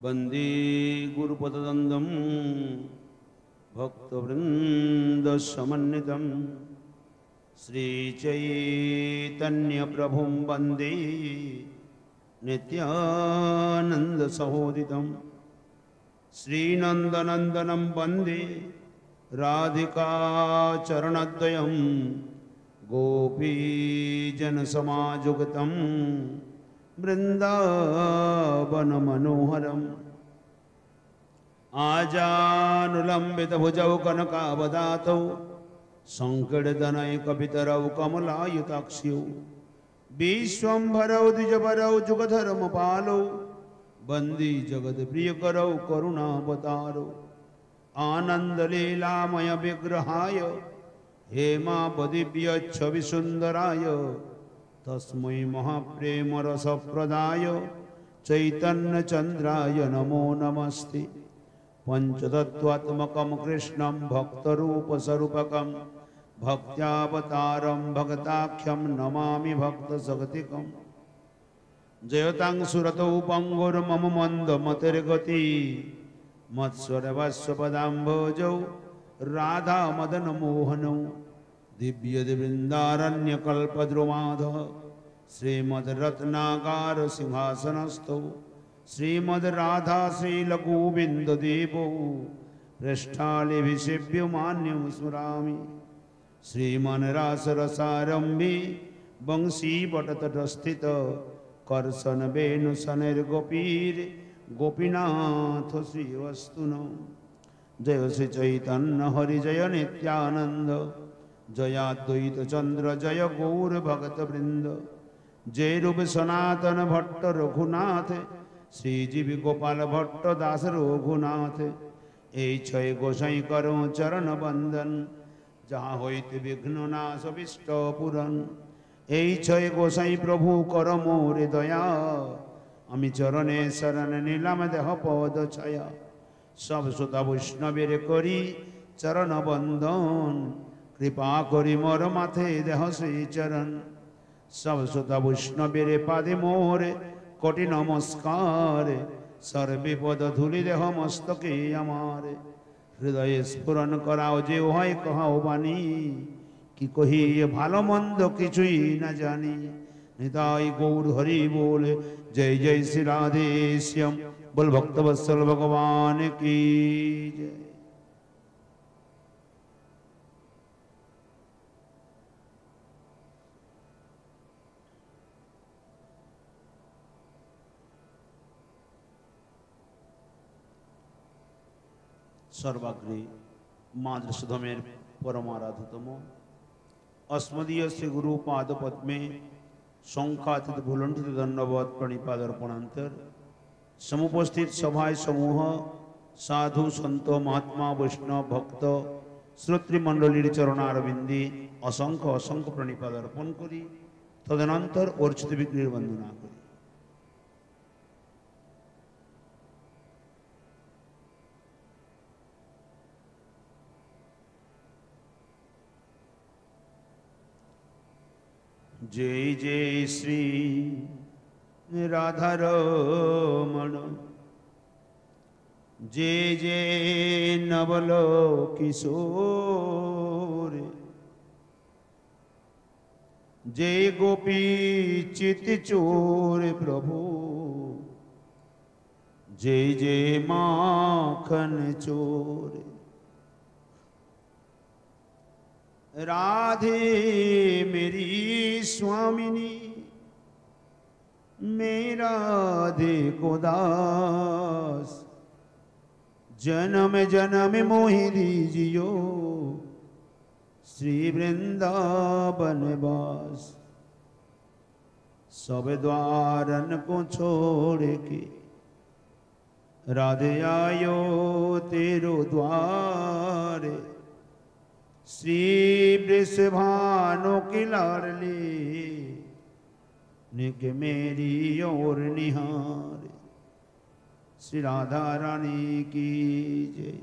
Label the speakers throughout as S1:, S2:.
S1: वंदे गुरुपदद्वंद्वं भक्तवृंदसमन्वितं श्रीचैतन्यप्रभुं वंदे नित्यानन्दसहोदितं श्रीनन्दनन्दनं वंदे राधिका चरणद्वयं गोपीजनसमायुक्तं वृंदावनमनोहरम् आजानुलम्बितभुजौ कनकावदातौ सङ्कीर्तनैकपितरौ कमलायुताक्ष्यौ विश्वम्भरौ द्विजवरौ जुगधर्मपालौ वन्दे जगत्प्रियकरौ करुणावतारौ आनन्दलीलामय विग्रहाय हेमापदिव्यच्छविसुन्दराय तस्मै महाप्रेमरसप्रदाय चैतन्यचन्द्राय नमो नमस्ते। पंचतत्त्वात्मकं कृष्णं भक्तरूपस्वरूपकं भक्त्यावतारं भगताख्यं नमामि भक्तजगतिकं। जयतां सुरतौ पङ्गुर्मम मन्दमतिर्गति मत्स्वरवस्वपदाम्भोजौ राधामदनमोहनौ दिव्यवृन्दारण्यकल्पद्रुमाधः श्रीमद्रत्नाकर सिंहासनस्थौ श्रीमद्राधा श्रीलगोविन्ददेवौ पृष्ठालिभिषेव्यमान्यं स्मरामि। श्रीमन्रासरसारम्भे वंशीवटतटस्थित कर्षणवेणुशनैर्गोपीर् गोपीनाथ श्रीवस्तुनो। जय श्री चैतन्य हरि जय नित्यानंद जयाद्वैत चंद्र जय गौर भगत वृंद। जय रूप सनातन भट्ट रघुनाथ श्रीजीव गोपाल भट्ट दास रघुनाथ। ए छय गोसाई करो चरण बंदन जहाँ होते विघ्न नाश विष्ट पुरन। ए छय गोसाई प्रभु कर मोरे दया अमी चरणे शरण नीलाम देह पद छाया। सब सुता वैष्णवेर करी चरण बंदन कृपा करी मोर माथे देह श्री चरण। सब सुता वैष्णवेर पादे मोरे कोटि नमस्कार सर्वे पद धूलि देह मस्तके आमारे। हृदय स्फुरन कराओ जे হয় कहाओ बानी कि कही ये भालो मंद किछुई न जानी। निताई गौर हरि बोल जय जय श्री राधे श्याम बोल भक्तवत्सल भगवान की जय। सर्वाग्रे माद्रसधमेर परमाराधतम अस्मदीय श्री गुरु पाद पद्मे संख्यातीत भूलंठित दंडवत प्रणिपादर्पणांतर समुपस्थित सभाय समूह साधु संत महात्मा वैष्णव भक्त श्रोतृमंडलीर चरणारविंदे असंख्य असंख्य प्रणिपादर्पण करी तदनंतर अर्चित विग्रह वंदना करी। जय जय श्री राधारमण जय जय नवल किशोर जय गोपी चित चोर प्रभु जय जय माखन चोर। राधे मेरी स्वामिनी मेरा राधे को दास जन्म जन्म मोहि दीजियो श्री वृंदावन वास। सब द्वारन को छोड़ के राधे आयो तेरो द्वारे। श्री वृषभानु की लाडली निक मेरी ओर निहार। श्री राधा रानी की जय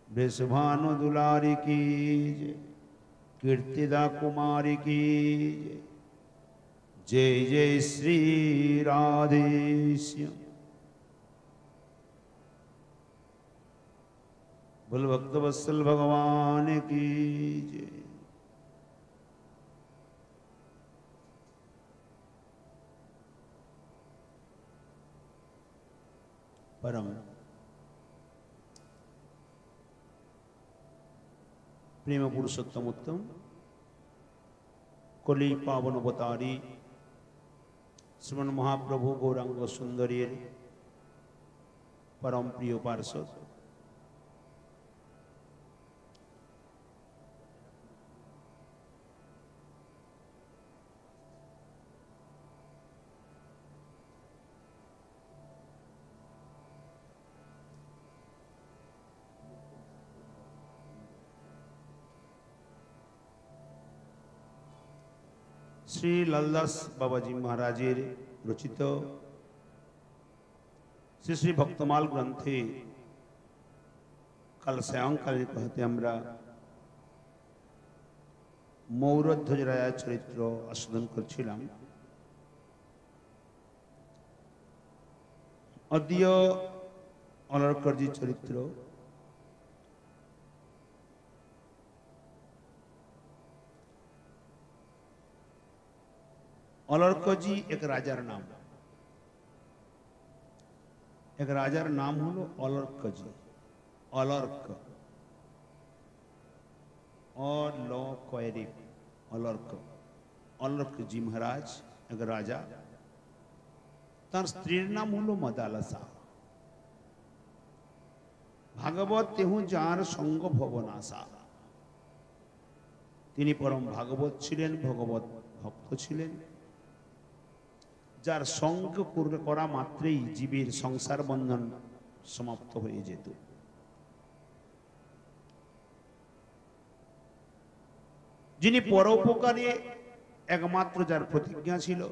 S1: वृषभानु दुलारी की जय कीर्तिदा कुमारी की जय जय जय श्री राधे श्याम। बोल भक्तवत्सल भगवान की जय। परम प्रेम पुरुषोत्तम उत्तम कलि पावन अवतारी श्रीमन महाप्रभु गौरांग सुंदरीर परम प्रिय पार्षद श्री लालदास बाबाजी महाराजेर रचित श्री श्री भक्तमाल ग्रंथे कल सायंकाले कहते हमरा मौरध्वज राजा चरित्र आस्वादन करछिलाम। अद्य अलर्कजी चरित्र अलर्कजी एक राजार नाम, एक राजार नाम हलो अलर्कजी। अलर्क अलर्क अलर्कजी महाराज एक राजा, तार स्त्रीर नाम हलो मदालसा। भागवत तेहु जार संग भवनाशा, तिनी परम भागवत छिलेन, भगवत भक्त छिलेन, जार संग करा मात्रेई जीवेर संसार बंधन समाप्त हो जेत। जिनी परोपकारे एकमात्र जार प्रतिज्ञा छिलो,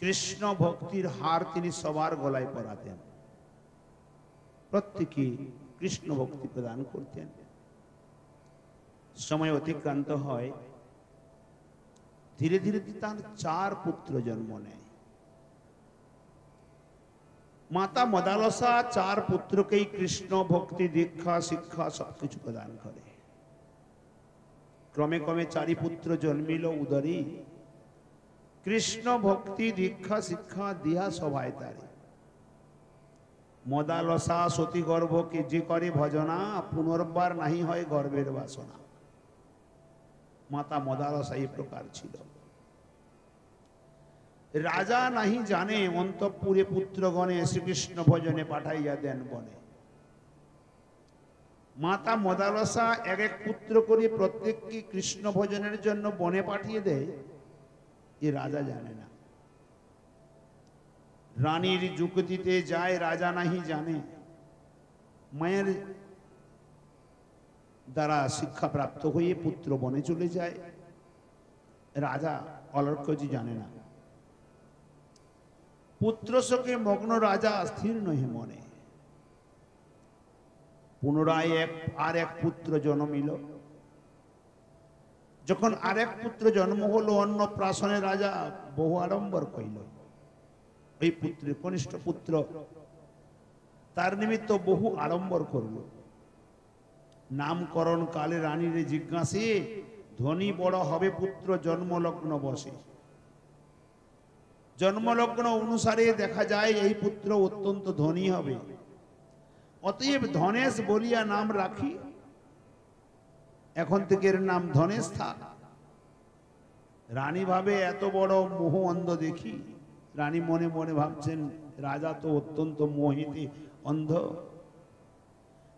S1: कृष्ण भक्तिर हार तिनी सबार गलाय परातेन, प्रत्येके कृष्ण भक्ति प्रदान करतेन। समय अतिक्रांत हय, धीरे धीरे तार 4 पुत्र जन्म ने। माता मदालसा 4 पुत्र के कृष्ण भक्ति दीक्षा शिक्षा सबकिछु प्रदान करे। क्रमे क्रमे 4 पुत्र जन्मिल उदरी, कृष्ण भक्ति दीक्षा शिक्षा दिया सभाय तारे। मदालसा सती गर्भ के जे करे भजना, पुनर्बार नहीं है गर्भेर बासना। माता मदालसा ये प्रकार छिलो। राजा नहीं जाने अंतपुरे पुत्रगणे श्रीकृष्ण भजने पाठाइया देन बने। माता मदालसा एक एक पुत्र करे प्रत्येक की कृष्ण भजनेर जन्य बने पाठिए दे, ये राजा जाने ना। रानीर जुगतिते जाए राजा नहीं जाने, मायर द्वारा शिक्षा प्राप्त हुए पुत्र बने चले जाए, राजा अलर्कजी जाने ना। पुत्र शोके मग्न राजा स्थिर नहे मने। पुनराय एक पुत्र जन्मिल। जखन आरेक पुत्र जन्म हलो अन्नप्राशने राजा बहु आडम्बर कइल। এই পুত্রের কনিষ্ঠ পুত্র তার নিমিত্ত বহু আড়ম্বর করল। নামকরণ কালে রানীর জিজ্ঞাসে ধনী বড় হবে পুত্র জন্মলগ্ন বসে। জন্মলগ্ন অনুসারে দেখা যায় এই পুত্র অত্যন্ত ধনী হবে, অতএব ধনেশ বলিয়া নাম রাখি। এখন থেকে এর নাম ধনেশ থাক। রানী ভাবে এত বড় মোহ অন্ধ দেখি। রানী মনে মনে ভাবছেন রাজা তো অত্যন্ত মোহিতে অন্ধ।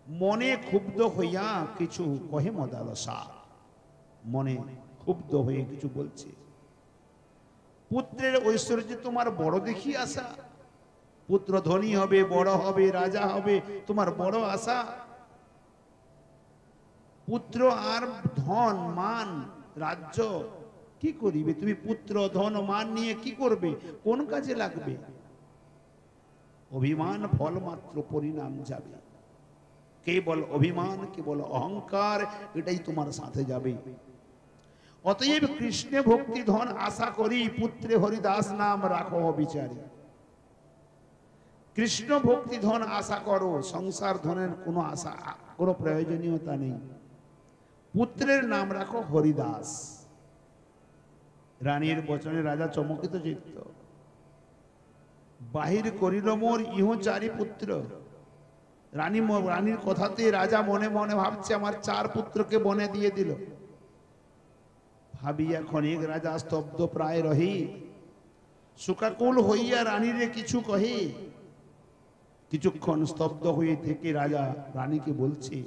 S1: মনে ক্ষুব্ধ হইয়া কিছু কহে মদালসা, মনে ক্ষুব্ধ হয়ে কিছু বলছে। পুত্রের ঐশ্বর্য তোমার বড় দেখি আশা, পুত্র ধনী হবে বড় হবে রাজা হবে তোমার বড় আশা। পুত্র আর ধন মান রাজ্য কি করিবে তুমি? পুত্র ধন মান নিয়ে কি করবে? কোন কাজে লাগবে? অভিমান ফল মাত্র পরিণাম যাবে। কেবল অভিমান কেবল অহংকার এটাই তোমার সাথে যাবে। অতএব কৃষ্ণে ভক্তি ধন আশা করি পুত্রে হরিদাস নাম রাখো বিচারি। কৃষ্ণ ভক্তি ধন আশা করো, সংসার ধনের কোনো আশা, কোনো প্রয়োজনীয়তা নেই। পুত্রের নাম রাখো হরিদাস। রানীর বচনে রাজা চমকিত চিত্ত। বাহির করিল মোর ইহ চারি পুত্র। রানীর কথাতে রাজা মনে মনে ভাবছে আমার 4 পুত্রকে বনে দিয়ে দিল। ভাবিয়া ক্ষণিক রাজা স্তব্ধ প্রায় রহি, শোকাকুল হইয়া রানীরে কিছু কহে। কিছুক্ষণ স্তব্ধ হয়ে থেকে রাজা রানীকে বলছে,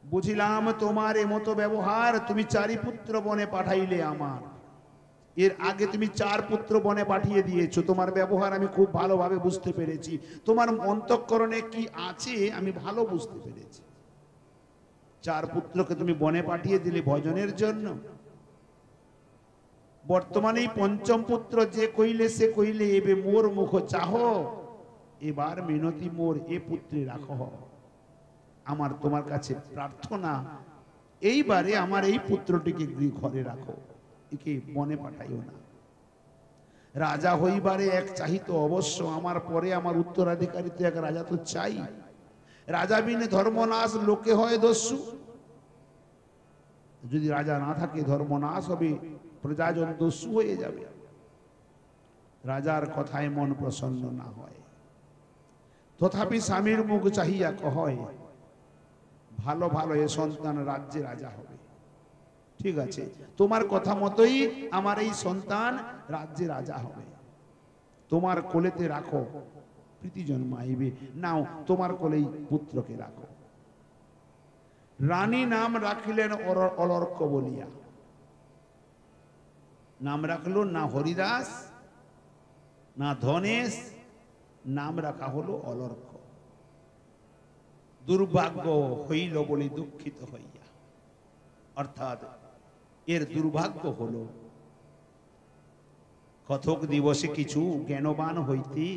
S1: বুঝিলাম তোমার এমতো ব্যবহার, তুমি 4 পুত্র বনে পাঠাইলে আমার। এর আগে তুমি 4 পুত্র বনে পাঠিয়ে দিয়েছো। তোমার ব্যবহার আমি খুব ভালোভাবে বুঝতে পেরেছি। তোমার অন্তঃকরণে কি আছে আমি ভালো বুঝতে পেরেছি। 4 পুত্রকে তুমি বনে পাঠিয়ে দিলে ভজনের জন্য। বর্তমানে এই 5ম পুত্র যে কইলে সে কইলে এবে মোর মুখ চাহ, এবার মিনতি মোর এ পুত্রে রাখো। আমার তোমার কাছে প্রার্থনা, এইবারে আমার এই পুত্রটিকে ঘরে রাখো, একে বনে পাঠাইও না। রাজা হইবারে এক চাহিত অবশ্য, আমার পরে আমার উত্তরাধিকারী তো এক রাজা তো চাই। রাজা বিনে ধর্মনাশ, লোকে হয় দস্যু। যদি রাজা না থাকে ধর্মনাশ হবে, প্রজাজন দস্যু হয়ে যাবে। রাজার কথায় মন প্রসন্ন না হয়, তথাপি স্বামীর মুখ চাহিয়া কয়, ভালো ভালো এ সন্তান রাজ্যে রাজা হবে। ঠিক আছে, তোমার কথা মতোই আমার এই সন্তান রাজ্যে রাজা হবে। তোমার কোলেতে রাখো, প্রীতি জন্মাইবে। নাও তোমার কোলেই পুত্রকে রাখো। রানী নাম রাখিলেন অলর্ক বলিয়া। নাম রাখলো না হরিদাস না ধনেশ, নাম রাখা হলো অলর্ক। দুর্ভাগ্য হইল বলে দুঃখিত হইয়া, অর্থাৎ এর দুর্ভাগ্য হলো কথক দিবসে কিছু জ্ঞানবান হইতে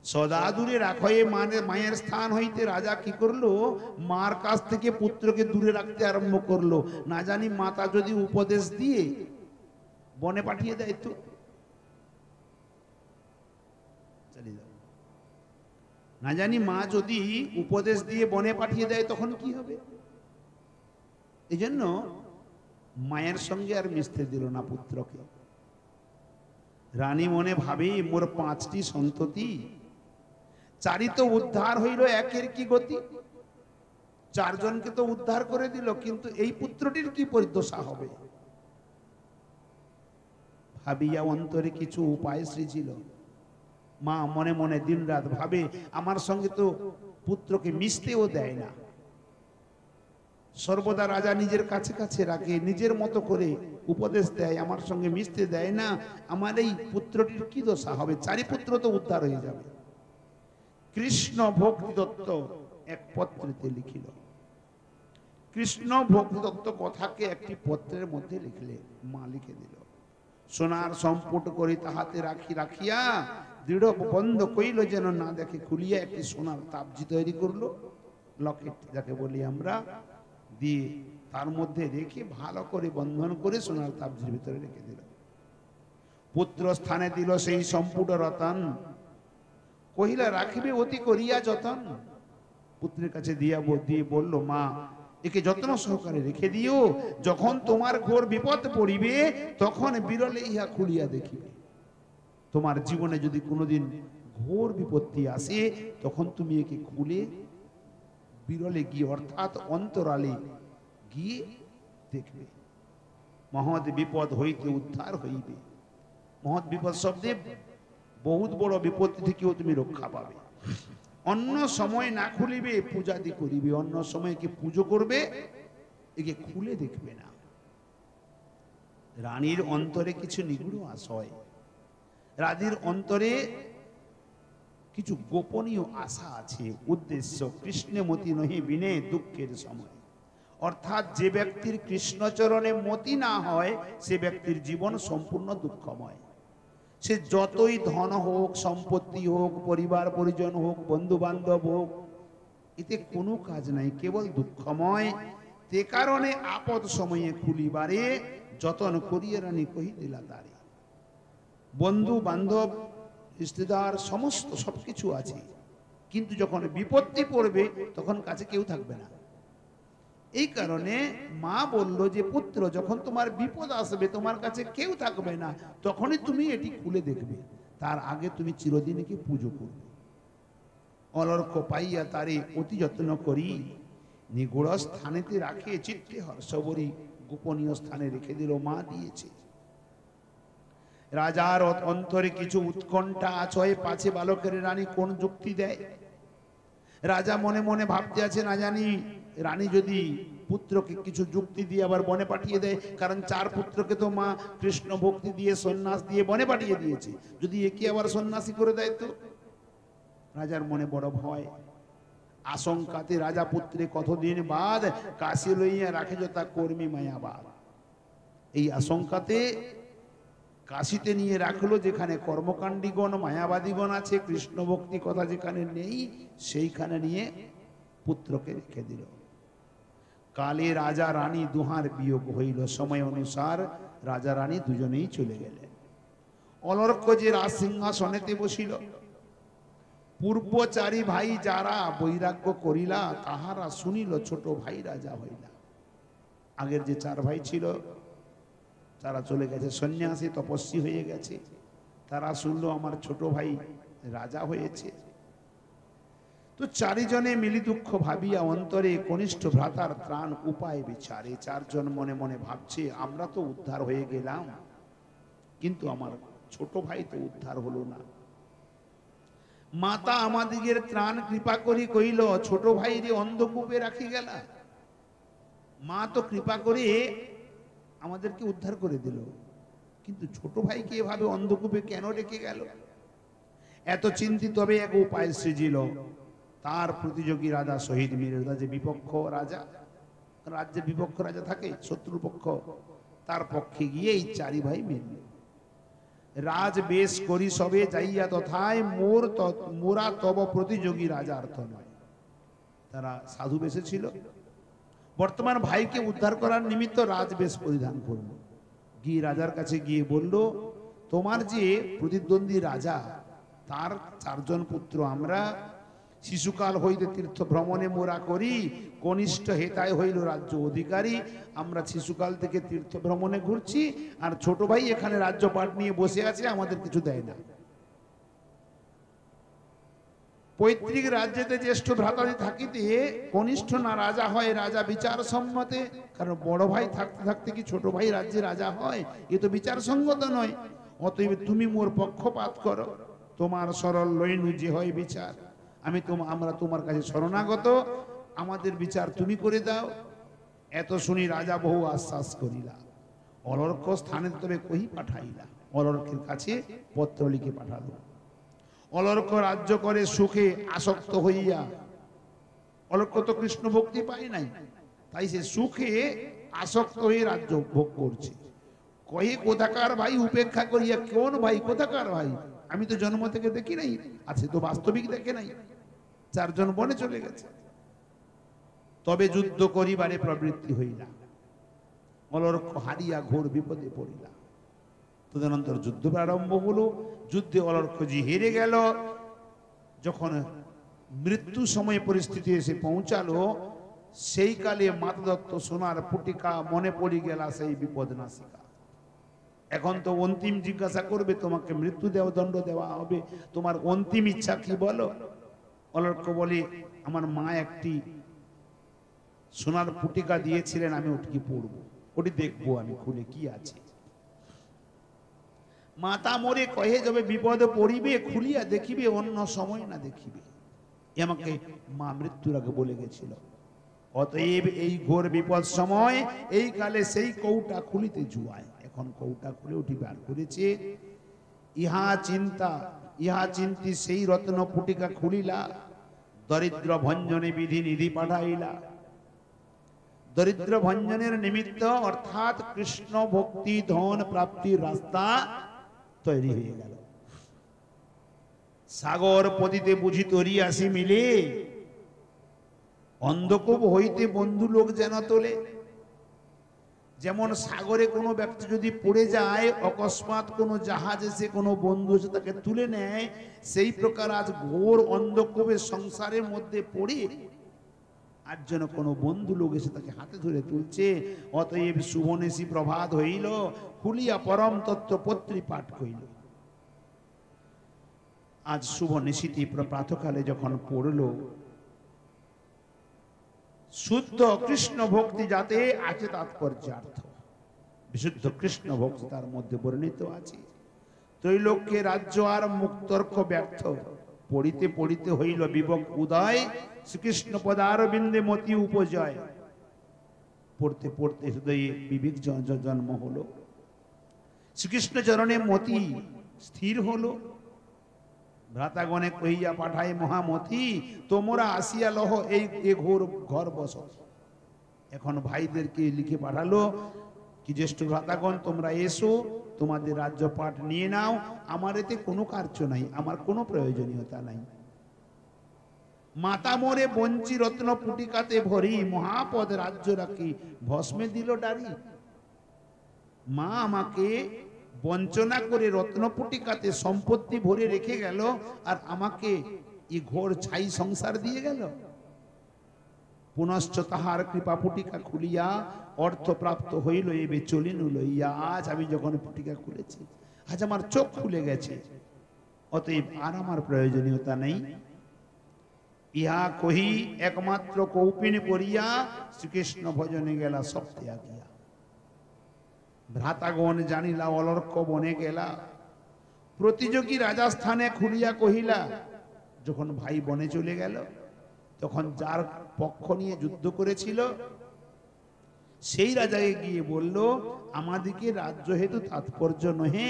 S1: সদা দূরে রাখো। মায়ের স্থান হইতে রাজা কি করলো, মার কাছ থেকে পুত্রকে দূরে রাখতে আরম্ভ করলো। না জানি মাতা যদি উপদেশ দিয়ে বনে পাঠিয়ে দেয় তো চলে যাও। না জানি মা যদি উপদেশ দিয়ে বনে পাঠিয়ে দেয় তখন কি হবে। এই জন্য মায়ের সঙ্গে আর মিশতে দিল না পুত্রকে। রানী মনে ভাবে মোর 5টি সন্ততি, 4ই তো উদ্ধার হইল, একের কি গতি। 4 জনকে তো উদ্ধার করে দিল, কিন্তু এই পুত্রটির কি পরিদশা হবে। ভাবিয়া অন্তরে কিছু উপায় সৃজিল। মা মনে মনে দিনরাত ভাবে, আমার সঙ্গে তো পুত্রকে মিশতেও দেয় না। সর্বদা রাজা নিজের কাছে কাছে রাখে, নিজের মতো করে উপদেশ দেয়, আমার সঙ্গে মিশতে দেয় না। আমার এই পুত্রটির কি দশা হবে। 4ই পুত্র তো উদ্ধার হয়ে যাবে। কৃষ্ণ ভক্তি দত্ত এক পত্রেতে লিখিল। কৃষ্ণ ভক্তি দত্ত কথাকে একটি পত্রের মধ্যে লিখলে, মা লিখে দিল। সোনার সম্পুট করি তাহাতে রাখিয়া দৃঢ় বন্ধ কইল, যেন না দেখে খুলিয়া একটি সোনার তাবজি তৈরি করলো, লকেট যাকে বলি আমরা, দিয়ে তার মধ্যে রেখে ভালো করে বন্ধন করে সোনার তাবজির ভিতরে রেখে দিল। পুত্র স্থানে দিল সেই সম্পুট রতন, কহিলা রাখিবে অতি করিয়া যতন। পুত্রের কাছে দিয়ে বলল, মা একে যত্ন সহকারে রেখে দিও, যখন তোমার ঘোর বিপদ পড়িবে তখন বিরলে ইহা খুলিয়া দেখিবে। তোমার জীবনে যদি কোনোদিন ঘোর বিপত্তি আসে তখন তুমি একে খুলে বিরলে গিয়ে, অর্থাৎ অন্তরালে গিয়ে দেখবে। মহৎ বিপদ হইতে উদ্ধার হইবে। মহৎ বিপদ শব্দে বহুত বড় বিপত্তি থেকেও তুমি রক্ষা পাবে। অন্য সময় না খুলিবে, পূজাদি করিবে, অন্য সময় কি পুজো করবে, একে খুলে দেখবে না। রানীর অন্তরে কিছু নিগুড় আশয়, রানীর অন্তরে কিছু গোপনীয় আশা আছে, উদ্দেশ্য। কৃষ্ণমতি নহি বিনে দুঃখের সময়। অর্থাৎ যে ব্যক্তির কৃষ্ণচরণে মতি না হয় সে ব্যক্তির জীবন সম্পূর্ণ দুঃখময়। সে যতই ধন হোক, সম্পত্তি হোক, পরিবার পরিজন হোক, বন্ধু বান্ধব হোক, এতে কোনো কাজ নাই, কেবল দুঃখময়। তে কারণে আপদ সময়ে খুলিবারে যতন করিয়া রানী কহি দিলা তারে। বন্ধু বান্ধব রিশতেদার সমস্ত সবকিছু আছে, কিন্তু যখন বিপত্তি পড়বে তখন কাছে কেউ থাকবে না। এই কারণে মা বলল যে পুত্র, যখন তোমার বিপদ আসবে তোমার কাছে কেউ থাকবে না, তখনই তুমি এটি খুলে দেখবে, তার আগে তুমি চিরদিনকে পুজো করবে। অলর্ক পাইয়া তারে অতি যত্ন করি নিগুড় স্থানেতে রাখে, চিত্তে হর্ষবরী গোপনীয় স্থানে রেখে দিল, মা দিয়েছে। রাজার অন্তরে কিছু উৎকণ্ঠা আছয়, পাছে বালকের রানী কোন যুক্তি দেয়। রাজা মনে মনে ভাবতে আছে, না জানি রানী যদি পুত্রকে কিছু যুক্তি দিয়ে আবার বনে পাঠিয়ে দেয়, কারণ 4 পুত্রকে তো মা কৃষ্ণ ভক্তি দিয়ে সন্ন্যাস দিয়ে বনে পাঠিয়ে দিয়েছে, যদি একে আবার সন্ন্যাসী করে দেয় তো। রাজার মনে বড় ভয়, আশঙ্কাতে রাজা পুত্রে কতদিন বাদ কাশি লইয়া রাখে যথা কর্মী মায়াবাদ। এই আশঙ্কাতে কাশিতে নিয়ে রাখলো, যেখানে কর্মকাণ্ডীগণ মায়াবাদীগণ আছে, কৃষ্ণ ভক্তি কথা যেখানে নেই, সেইখানে নিয়ে পুত্রকে রেখে দিল। কালে রাজা রানী দুহার বিয়োগ হইল, সময় অনুসার রাজা রানী দুজনেই চলে গেলেন। অলর্ক যে রাজ সিংহাসনেতে বসিল, পূর্বচারী ভাই যারা বৈরাগ্য করিলা, তাহারা শুনিল ছোট ভাই রাজা হইলা। আগের যে 4 ভাই ছিল তারা চলে গেছে, সন্ন্যাসী তপস্বী হয়ে গেছে, তারা শুনলো আমার ছোট ভাই রাজা হয়েছে। তো 4 জনে মিলি দুঃখ ভাবিয়া অন্তরে কনিষ্ঠ ভ্রাতার ত্রাণ উপায় বিচারে। 4 জন মনে মনে ভাবছে, আমরা তো উদ্ধার হয়ে গেলাম, কিন্তু আমার ছোট ভাই তো উদ্ধার হলো না। মাতা আমাদিগের ত্রাণ কৃপা করি কইল, ছোট ভাই রে অন্ধকূপে রাখি গেলা। মা তো কৃপা করে আমাদেরকে উদ্ধার করে দিল, কিন্তু ছোট ভাইকে এভাবে অন্ধকূপে কেন রেখে গেল? এত চিন্তিত তবে এক উপায় সৃজিল। তার প্রতিযোগী রাজা শহীদ মির্জা, যে বিপক্ষ রাজা, রাজ্যের বিপক্ষ রাজা থাকে, শত্রুপক্ষ, তার পক্ষে গিয়ে এই 4 ভাই মিলল। রাজ বেশ করি সবে যাইয়া তথায়, মোরা তব প্রতিযোগী রাজা অর্থ নয়। তারা সাধু বেশে ছিল, বর্তমান ভাইকে উদ্ধার করার নিমিত্ত রাজবেশ পরিধান করল। গিয়ে রাজার কাছে গিয়ে বলল, তোমার যে প্রতিদ্বন্দ্বী রাজা, তার 4 জন পুত্র আমরা শিশুকাল হইতে তীর্থ ভ্রমণে মোরা করি, কনিষ্ঠ হেতায় হইল রাজ্য অধিকারী। আমরা শিশুকাল থেকে তীর্থ ভ্রমণে ঘুরছি, আর ছোট ভাই এখানে রাজ্যপাট নিয়ে বসে আছে, আমাদের কিছু দেয় না। পৈতৃক রাজ্যেতে জ্যেষ্ঠ ভ্রাতাদি থাকিতে কনিষ্ঠ না রাজা হয়, রাজা বিচার সম্মতে। কারণ বড় ভাই থাকতে থাকতে কি ছোট ভাই রাজ্যে রাজা হয়? এ তো বিচার সঙ্গত নয়। অতএব তুমি মোর পক্ষপাত করো, তোমার সরল লইনু যে হয় বিচার। আমরা তোমার কাছে শরণাগত, আমাদের বিচার তুমি করে দাও। এত শুনি রাজা বহু আশ্বাস করিলা, অলর্ক স্থানে তবে কহি পাঠাইলা। অলর্কের কাছে পত্র লিখে পাঠালো। অলর্ক রাজ্য করে সুখে আসক্ত হইয়া, অলর্ক তো কৃষ্ণ ভক্তি পায় নাই, তাই সে সুখে আসক্ত হয়ে রাজ্য ভোগ করছে। কহে কোথাকার ভাই উপেক্ষা করিয়া, কোন ভাই কোথাকার ভাই? আমি তো জন্ম থেকে দেখি নাই, আছে তো বাস্তবিক দেখে নাই। 4 জন বনে চলে গেছে। তবে যুদ্ধ করিবারে প্রবৃত্তি হইলা, অলর্ক হারিয়া ঘোর বিপদে পড়িলা। তদনন্তর যুদ্ধ প্রারম্ভ হলো। যুদ্ধে অলর্কজি হেরে গেল। যখন মৃত্যু সময় পরিস্থিতি এসে পৌঁছালো, সেই কালে মাতা দত্ত সোনার পুটিকা মনে পড়ি গেলা সেই বিপদ নাসিকা। এখন তো অন্তিম জিজ্ঞাসা করবে, তোমাকে মৃত্যু দণ্ড দেওয়া হবে, তোমার অন্তিম ইচ্ছা কি বলো? অলর্ক বলে, আমার মা একটি সোনার পুটিকা দিয়েছিলেন, আমি ওটি পড়বো, ওটি দেখবো আমি খুলে কি আছে। মাতা মোরে কহে, যাবে বিপদ পড়িবে, খুলিয়া দেখিবে, অন্য সময় না দেখিবে। আমাকে মা মৃত্যুর আগে বলে গেছিল। অতএব এই ঘোর বিপদ সময়, এই কালে সেই কৌটা খুলিতে জুয়ায়। এখন কৌটা খুলে ওটি বার করেছে। ইহা চিন্তি সেই রত্ন পুটিকা খুলিলা, দরিদ্র ভঞ্জনে বিধি নিধি পাঠাইলা। দরিদ্র ভঞ্জনের নিমিত্ত অর্থাৎ কৃষ্ণ ভক্তি ধন প্রাপ্তির রাস্তা তৈরি হয়ে গেল। সাগর পদিতে বুঝি তরি আসি মিলে, অন্ধকূপ হইতে বন্ধু লোক যেন তোলে। যেমন সাগরে কোনো ব্যক্তি যদি পড়ে যায়, অকস্মাৎ কোনো জাহাজ এসে কোনো বন্ধু এসে তাকে তুলে নেয়, সেই প্রকার আজ ঘোর অন্ধকূপের সংসারের মধ্যে পড়ে আর যেন কোনো বন্ধু লোক এসে তাকে হাতে ধরে তুলছে। অতএব শুভনেশী প্রভাত হইল, খুলিয়া পরম তত্ত্ব পত্রী পাঠ কইল। আজ শুভ নিশীতি প্রাতকালে যখন পড়ল, শুদ্ধ কৃষ্ণ ভক্তি যাতে আছে তাৎপর্যার্থ, বিশুদ্ধ কৃষ্ণ ভক্তি তার মধ্যে বর্ণিত আছে। ত্রৈলোক্যে রাজ্য আর মুক্তর্ক ব্যর্থ, পড়িতে পড়িতে হইল বিবেক উদয়, শ্রীকৃষ্ণ পদারবিন্দে মতি উপজয়। পড়তে পড়তে হৃদয়ে বিবেক জন্ম হলো, শ্রীকৃষ্ণ চরণে মতি স্থির হলো। ভ্রাতাগণে কহিয়া পাঠায় মহামতি, তোমরা আসিয়া লহ এই ঘোর ঘর বস। এখন ভাইদেরকে লিখে পাঠালো কি, জ্যেষ্ঠ ভ্রাতাগণ তোমরা এসো, তোমাদের রাজ্য পাঠ নিয়ে নাও, আমার এতে কোনো কার্য নাই, আমার কোনো প্রয়োজনীয়তা নাই। মাতা মোরে বঞ্চি রত্ন পুটিকাতে ভরি, মহাপদ রাজ্য রাখি ভস্মে দিল ডারি। মা আমাকে বঞ্চনা করে রত্নপুটিকাতে সম্পত্তি ভরে রেখে গেল, আর আমাকে এই ঘোর ছাই সংসার দিয়ে গেল। পুনশ্চ তাহার কৃপা পুটিকা খুলিয়া অর্থ প্রাপ্ত হইল, এবে চলিনু লইয়া। আজ আমি যখন পুটিকা খুলেছি, আজ আমার চোখ খুলে গেছে, অতএব আর আমার প্রয়োজনীয়তা নেই। ইহা কহি একমাত্র কৌপিন করিয়া শ্রীকৃষ্ণ ভজনে গেলা সব ত্যাগিয়া। ভ্রাতাগণ জানিলা অলর্ক বনে গেলা, প্রতিযোগী রাজস্থানে খুলিয়া কহিলা। যখন ভাই বনে চলে গেল, তখন যার পক্ষ নিয়ে যুদ্ধ করেছিল সেই রাজাকে গিয়ে বলল, আমাদিকে রাজ্য হেতু তাৎপর্য নহে,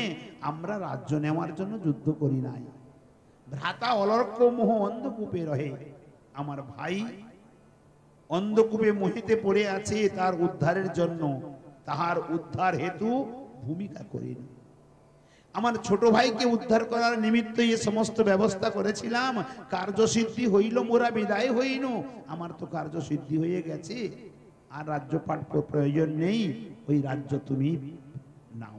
S1: আমরা রাজ্য নেওয়ার জন্য যুদ্ধ করি নাই। ভ্রাতা অলর্ক মোহ অন্ধকূপে রহে, আমার ভাই অন্ধকূপে মোহিতে পড়ে আছে, তার উদ্ধারের জন্য, তাহার উদ্ধার হেতু ভূমিকা করিল। আমার ছোট ভাইকে উদ্ধার করার নিমিত্ত এই সমস্ত ব্যবস্থা করেছিলাম, কার্যসিদ্ধি হইল, মোরা বিদায় হইল। আমার তো কার্যসিদ্ধি হয়ে গেছে, আর রাজ্য পাঠ প্রয়োজন নেই, ওই রাজ্য তুমি নাও।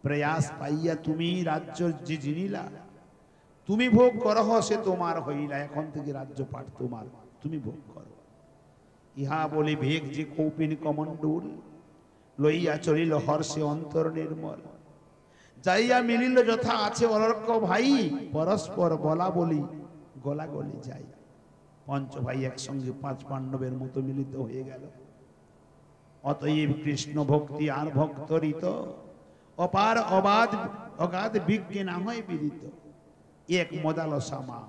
S1: প্রয়াস পাইয়া তুমি রাজ্য যে জিনিলা, তুমি ভোগ করহ, সে তোমার হইলা। এখন থেকে রাজ্য পাঠ তোমার, তুমি ভোগ করো। ইহা বলে ভেগ যে কৌপিন কমণ্ডুল, লইয়া চলিল হর্ষে অন্তর নির্মল। যাইয়া মিলিল যথা আছে অলর্ক ভাই, পরস্পর বলা বলি গলা গলি যাই। পঞ্চ ভাই একসঙ্গে পাঁচ পাণ্ডবের মতো মিলিত হয়ে গেল। অতএব কৃষ্ণ ভক্তি আর ভক্তরিত, অপার অগাধ বিজ্ঞে না হয় বিদিত। এক মদালসা মা,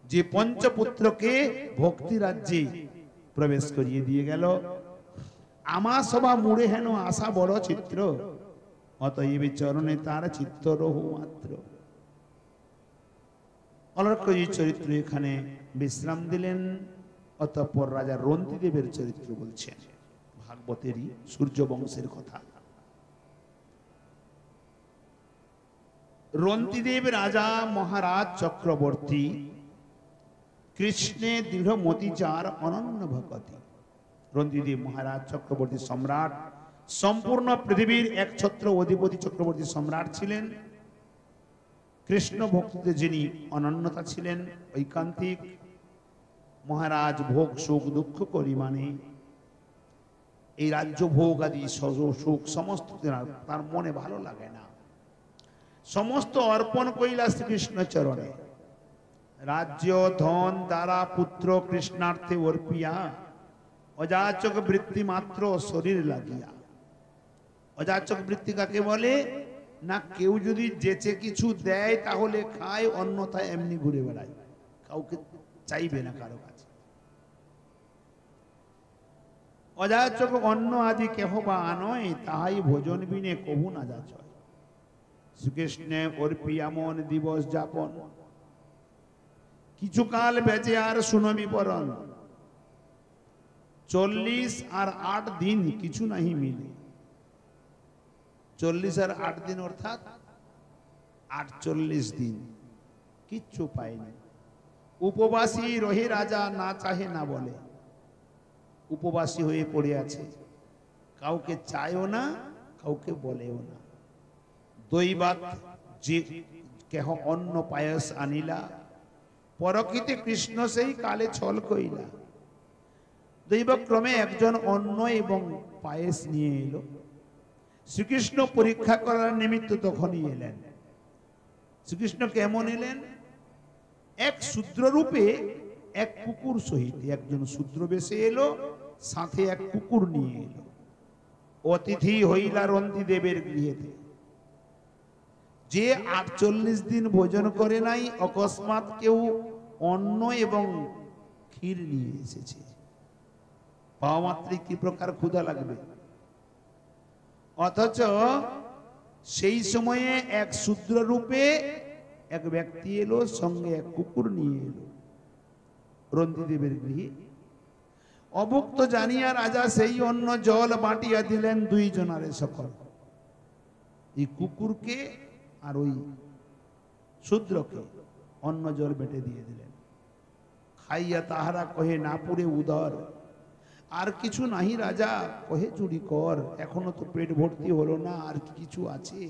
S1: যে পঞ্চপুত্রকে ভক্তি রাজ্যে প্রবেশ করিয়ে দিয়ে গেল। আমা সভা মুড়ে হেন আশা বড় চিত্র, অতএব চরণে তার চিত্ত রহু মাত্র। অলর্কজির চরিত্র এখানে বিশ্রাম দিলেন। অতঃপর রাজা রন্তিদেবের চরিত্র বলছেন, ভাগবতেরই সূর্য বংশের কথা। রন্তিদেব রাজা মহারাজ চক্রবর্তী, কৃষ্ণে দৃঢ় মতি যার অনন্য ভকতি। রন্তিদেব মহারাজ চক্রবর্তী সম্রাট, সম্পূর্ণ পৃথিবীর একছত্র অধিপতি চক্রবর্তী সম্রাট ছিলেন। কৃষ্ণ ভক্তিতে যিনি অনন্যতা ছিলেন, ঐকান্তিক। মহারাজ ভোগ সুখ দুঃখ করি মানে এই রাজ্য ভোগ আদি সুখ সমস্ত তার মনে ভালো লাগে না। সমস্ত অর্পণ কইলা শ্রীকৃষ্ণ চরণে। রাজ্য ধন দ্বারা পুত্র কৃষ্ণার্থে অর্পিয়া, অযাচক বৃত্তি মাত্র শরীর লাগিয়া। অযাচক বৃত্তি কাকে বলে না, কেউ যদি যেচে কিছু দেয় তাহলে খায়, অন্যথায় এমনি ঘুরে বেড়ায়, কাউকে চাইবে না কারো কাছে। অযাচক অন্ন আদি কেহ বা আনয়, তাহাই ভোজন বিনে কভু না যাচয়। শ্রীকৃষ্ণে অর্পিয়া মন দিবস যাপন, কিছুকাল বেঁচে আর শুনবি পরণ। 40 আর 8 দিন কিছু নাহি মিলে। 40 আর 8 দিন অর্থাৎ 48 দিন কিচ্ছু পায়নি। উপবাসী রহে রাজা, না চাহে না বলে। উপবাসী হয়ে পড়ে আছে, কাউকে চায়ও না, কাউকে বলেও না। দৈবাত যে কেহ অন্ন পায়স আনিলা, পরকিতে কৃষ্ণ সেই কালে ছল কইলা। দৈবক্রমে একজন অন্ন এবং পায়েস নিয়ে এলো। শ্রীকৃষ্ণ পরীক্ষা করার নিমিত্ত তখনই এলেন। শ্রীকৃষ্ণ কেমন এলেন? এক শূদ্র রূপে এক কুকুর সহিত একজন শূদ্র বেশে এলো, সাথে এক কুকুর নিয়ে এলো। অতিথি হইলা রন্তি দেবের গৃহেতে। যে 48 দিন ভোজন করে নাই, অকস্মাৎ কেউ অন্ন এবং ক্ষীর নিয়ে এসেছে। পাওয়া মাত্রই কি প্রকার ক্ষুধা লাগবে। অথচ সেই সময়ে এক শূদ্র রূপে এক ব্যক্তি এলো, সঙ্গে এক কুকুর নিয়ে এলো রন্তিদেবের গৃহে। অভুক্ত জানিয়া রাজা সেই অন্ন জল বাটিয়া দিলেন দুইজনারে সকল, এই কুকুরকে আর ওই শূদ্রকে অন্ন জল বেটে দিয়ে দিলেন। খাইয়া তাহারা কহে না পুরে উদর, আর কিছু নাহি রাজা, কহে চুরি কর, এখনো তো পেট ভর্তি হলো না, আর কিছু আছে।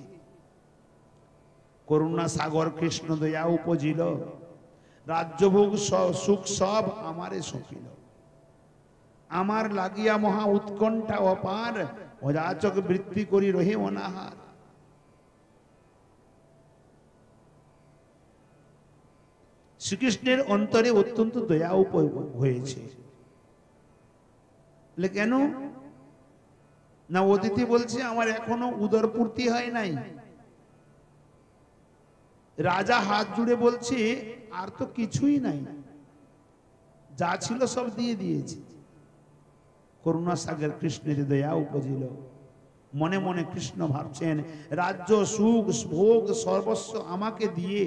S1: করুণা সাগর কৃষ্ণ দয়া উপজিল, রাজ্যভোগ সুখ সব আমারে সঁপিল। আমার লাগিয়া মহা উৎকণ্ঠা অপার, অযাচক বৃত্তি করি রহে অনাহার। শ্রীকৃষ্ণের অন্তরে অত্যন্ত দয়া হয়েছে। কেন না? অতিথি বলছে আমার এখনো উদর পূর্তি হয় নাই। রাজা হাত জুড়ে বলছে আর তো কিছুই নাই, যা ছিল সব দিয়ে দিয়েছি। করুণা সাগর কৃষ্ণের দয়া উপজিল। মনে মনে কৃষ্ণ ভাবছেন, রাজ্য সুখ ভোগ সর্বস্ব আমাকে দিয়ে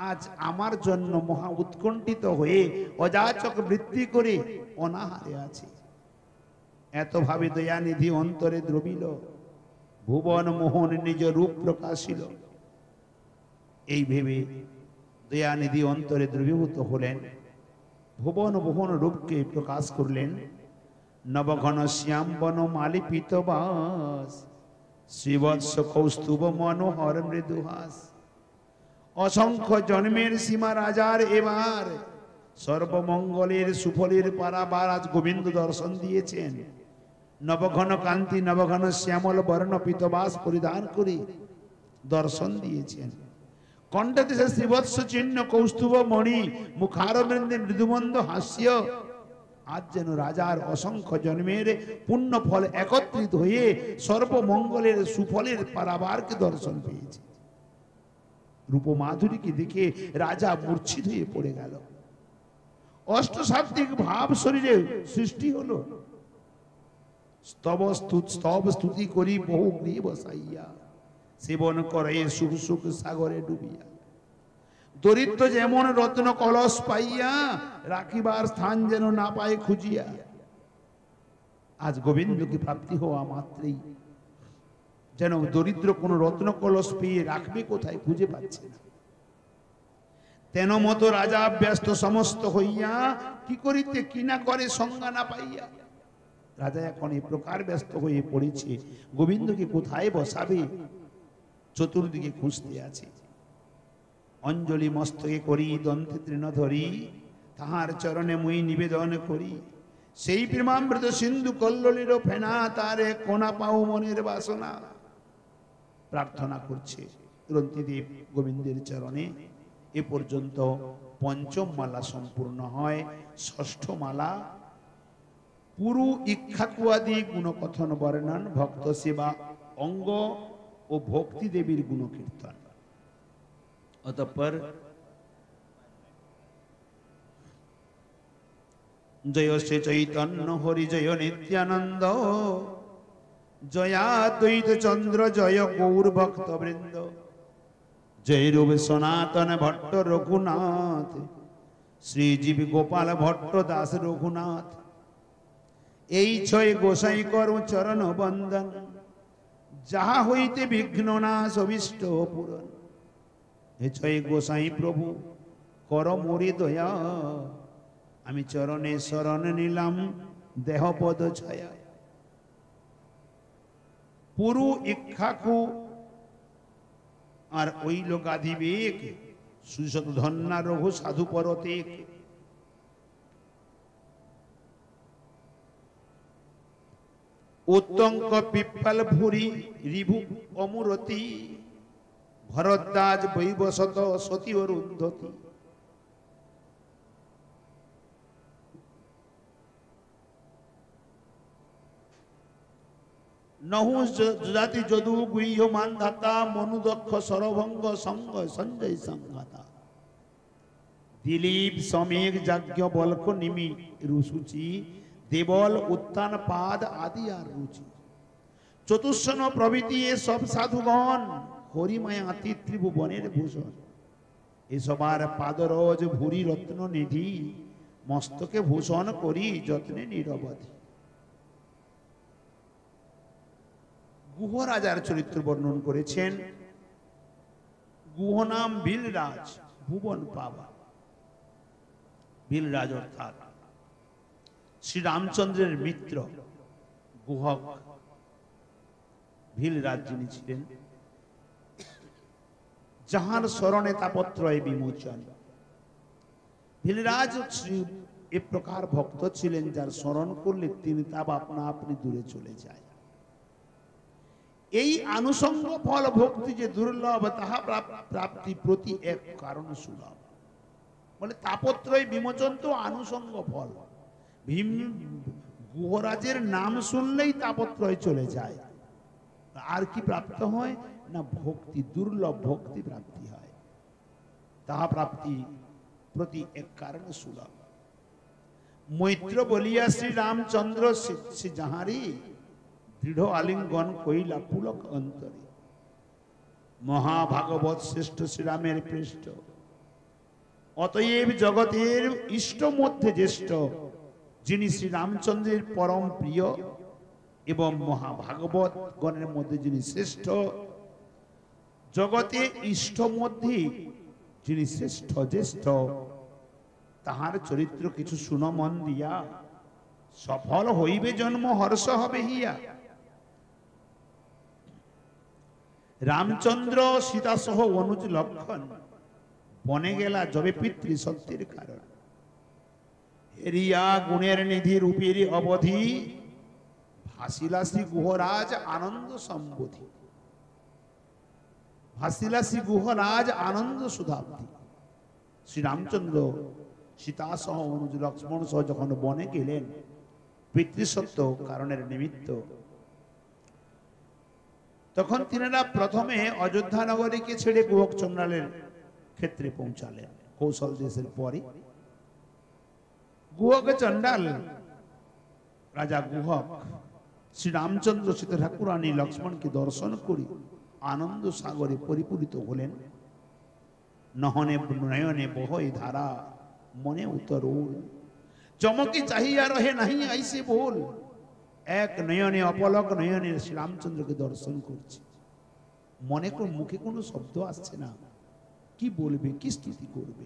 S1: আজ আমার জন্য মহা উৎকণ্ঠিত হয়ে অযাচক বৃত্তি করে অনাহারে আছে। এত ভাবে দয়ানিধি অন্তরে দ্রবিল, ভুবন মোহন নিজ রূপ প্রকাশিল। এই ভেবে দয়ানিধি অন্তরে দ্রবীভূত হলেন, ভুবন মোহন রূপকে প্রকাশ করলেন। নবঘন শ্যাম বন মালি পিতবাস, শ্রীবৎস কৌস্তুভ মনোহর মৃদুহাস। অসংখ্য জন্মের সীমা রাজার এবার, সর্বমঙ্গলের সুফলের পারাবার আজ গোবিন্দ দর্শন দিয়েছেন। নবঘন কান্তি নবঘন শ্যামল বর্ণ পিতবাস পরিধান করে দর্শন দিয়েছেন। কণ্ঠদেশে শ্রীবৎস চিহ্ন কৌস্তুভ মণি, মুখারবৃন্দে মৃদুমন্দ হাস্য। আজ যেন রাজার অসংখ্য জন্মের পুণ্য ফল একত্রিত হয়ে সর্বমঙ্গলের সুফলের পারাবারকে দর্শন পেয়েছে। রূপ মাধুরীকে দেখে রাজা মূর্ছিত হয়ে পড়ে গেল। অষ্টসাত্ত্বিক ভাব শরীরে সৃষ্টি হলো। স্তব স্তুতি করি বহু গৃহে বসাইয়া, সেবন করে সুখ সুখ সাগরে ডুবিয়া। দরিদ্র যেমন রত্ন কলস পাইয়া, রাখিবার স্থান যেন না পায় খুঁজিয়া। আজ গোবিন্দকে প্রাপ্তি হওয়া মাত্রেই যেন দরিদ্র কোন রত্ন কলস পেয়ে রাখবে কোথায় খুঁজে পাচ্ছে না। তেন মতো রাজা ব্যস্ত সমস্ত হইয়া, কি করিতে কি না করে সংজ্ঞা না পাইয়া। রাজা এখন এই প্রকার ব্যস্ত হয়ে পড়েছে, গোবিন্দকে কোথায় বসাবে চতুর্দিকে খুঁজতে আছে। অঞ্জলি মস্তকে করি দন্তে তৃণ ধরি, তাহার চরণে মুই নিবেদন করি। সেই প্রেমামৃত সিন্ধু কল্লোলির ফেনা, তারে কোনা পাও মনের বাসনা। প্রার্থনা করছে রন্তিদেব গোবিন্দের চরণে। এ পর্যন্ত পঞ্চম মালা সম্পূর্ণ হয়। ষষ্ঠ মালা পুরু ইক্ষাকুয়াদি গুণকথন বর্ণন, ভক্ত সেবা অঙ্গ ও ভক্তি দেবীর গুণকীর্তন। অতঃপর জয় শ্রী চৈতন্য হরি জয় নিত্যানন্দ, জয়াদ্বৈত চন্দ্র জয় গৌর ভক্ত বৃন্দ। জয় রূপ সনাতন ভট্ট রঘুনাথ, শ্রীজীব গোপাল ভট্ট দাস রঘুনাথ। এই ছয় গোসাই করু চরণ বন্দন, যাহা হইতে বিঘ্ন নাশ অভিষ্ট পূরণ। হে ছয় গোসাই প্রভু কর মোরে দয়া, আমি চরণে শরণ নিলাম দেহ পদ ছায়া। পুরু ইক্ষাকু আর ঐল গাধিবেক সুশত ধন্যা রঘু সাধু পরতেক। উত্তঙ্ক পিপ্পল ভুরি রিভু অমুরতি ভরদ্বাজ বৈবসত সতী অরুন্ধতি। নহু জাতি যদু গুহ্য মানধাতা মনুদক্ষ সরভঙ্গ সঙ্গ সঞ্জয় সংঘাতা। দিলীপ সমেঘ যাজ্ঞ বল্ক নিমি রুসুচি দেবল উত্তান পাদ আদি আর রুচি। চতুষ্ণ প্রভৃতি এ সব সাধুগণ হরিমায়াতি ত্রিভুবনের ভূষণ। এসবার পাদরজ ভুরি রত্ন নিধি মস্তকে ভূষণ করি যত্নে নিরবধি। গুহ রাজার চরিত্র বর্ণন করেছেন। গুহ নাম বিলরাজ, ভুবন পাবা। বিলরাজ অর্থাৎ শ্রী রামচন্দ্রের মিত্র গুহক ভিলরাজ যিনি ছিলেন, যাহার শরণে তাপত্রয় বিমোচন। ভিলরাজ শ্রী এ প্রকার ভক্ত ছিলেন যার স্মরণ করলে তিনি তাপ আপনা আপনি দূরে চলে যায়। এই আনুষঙ্গ ফল ভক্তি যে দুর্লভ তাহা প্রাপ্তি প্রতি এক কারণ সুলভ। বলে তাপত্রয় বিমোচন তো আনুষঙ্গ ফল। ভীম গুহরাজের নাম শুনলেই তাপত্রয় চলে যায়। আর কি প্রাপ্ত হয় না ভক্তি, দুর্লভ ভক্তি প্রাপ্তি হয়। তাহা প্রাপ্তি প্রতি এক কারণ সুলভ। মৈত্র বলিয়া শ্রী রামচন্দ্র শ্রী যাহারি দৃঢ় আলিঙ্গন কইলা পুলক অন্তরে। মহাভাগবত শ্রেষ্ঠ শ্রীরামের পৃষ্ঠ, অতএব জগতের ইষ্ট মধ্যে জ্যেষ্ঠ, যিনি শ্রী রামচন্দ্রের পরম প্রিয় এবং মহাভাগবত গণের মধ্যে যিনি শ্রেষ্ঠ, জগতে ইষ্ট মধ্যে যিনি শ্রেষ্ঠ জ্যেষ্ঠ, তাহার চরিত্র কিছু শুনো মন দিয়া, সফল হইবে জন্ম হর্ষ হবে হিয়া। রামচন্দ্র সীতা সহ অনুজ লক্ষণ বনে গেলা যবে পিতৃ সত্যের কারণ। হেরিয়া গুণের নিধি রূপের অবধি, ভাসিলা শ্রী গুহরাজ আনন্দ সম্বোধি। ভাসিলা শ্রী গুহরাজ আনন্দ সুধাব্ধি। শ্রী রামচন্দ্র সীতা সহ অনুজ লক্ষ্মণ সহ যখন বনে গেলেন পিতৃসত্য কারণের নিমিত্ত, তখন তিনারা প্রথমে অযোধ্যা নগরীকে ছেড়ে গুহক চন্দ্রালের ক্ষেত্রে পৌঁছালেন। কৌশল দেশের পরে গুহক চন্ডাল রাজা গুহক শ্রী রামচন্দ্র সীতা ঠাকুরানী লক্ষ্মণকে দর্শন করি আনন্দ সাগরে পরিপূরিত হলেন। নহনে নয়নে বহয় ধারা মনে উতরুল, চমকে চাহিয়া রহে নাহি আইসে বল। এক নয়নে অপলক নয়নে শ্রী রামচন্দ্রকে দর্শন করছে, মনে কোন মুখে কোনো শব্দ আসছে না, কি বলবে কি স্তুতি করবে।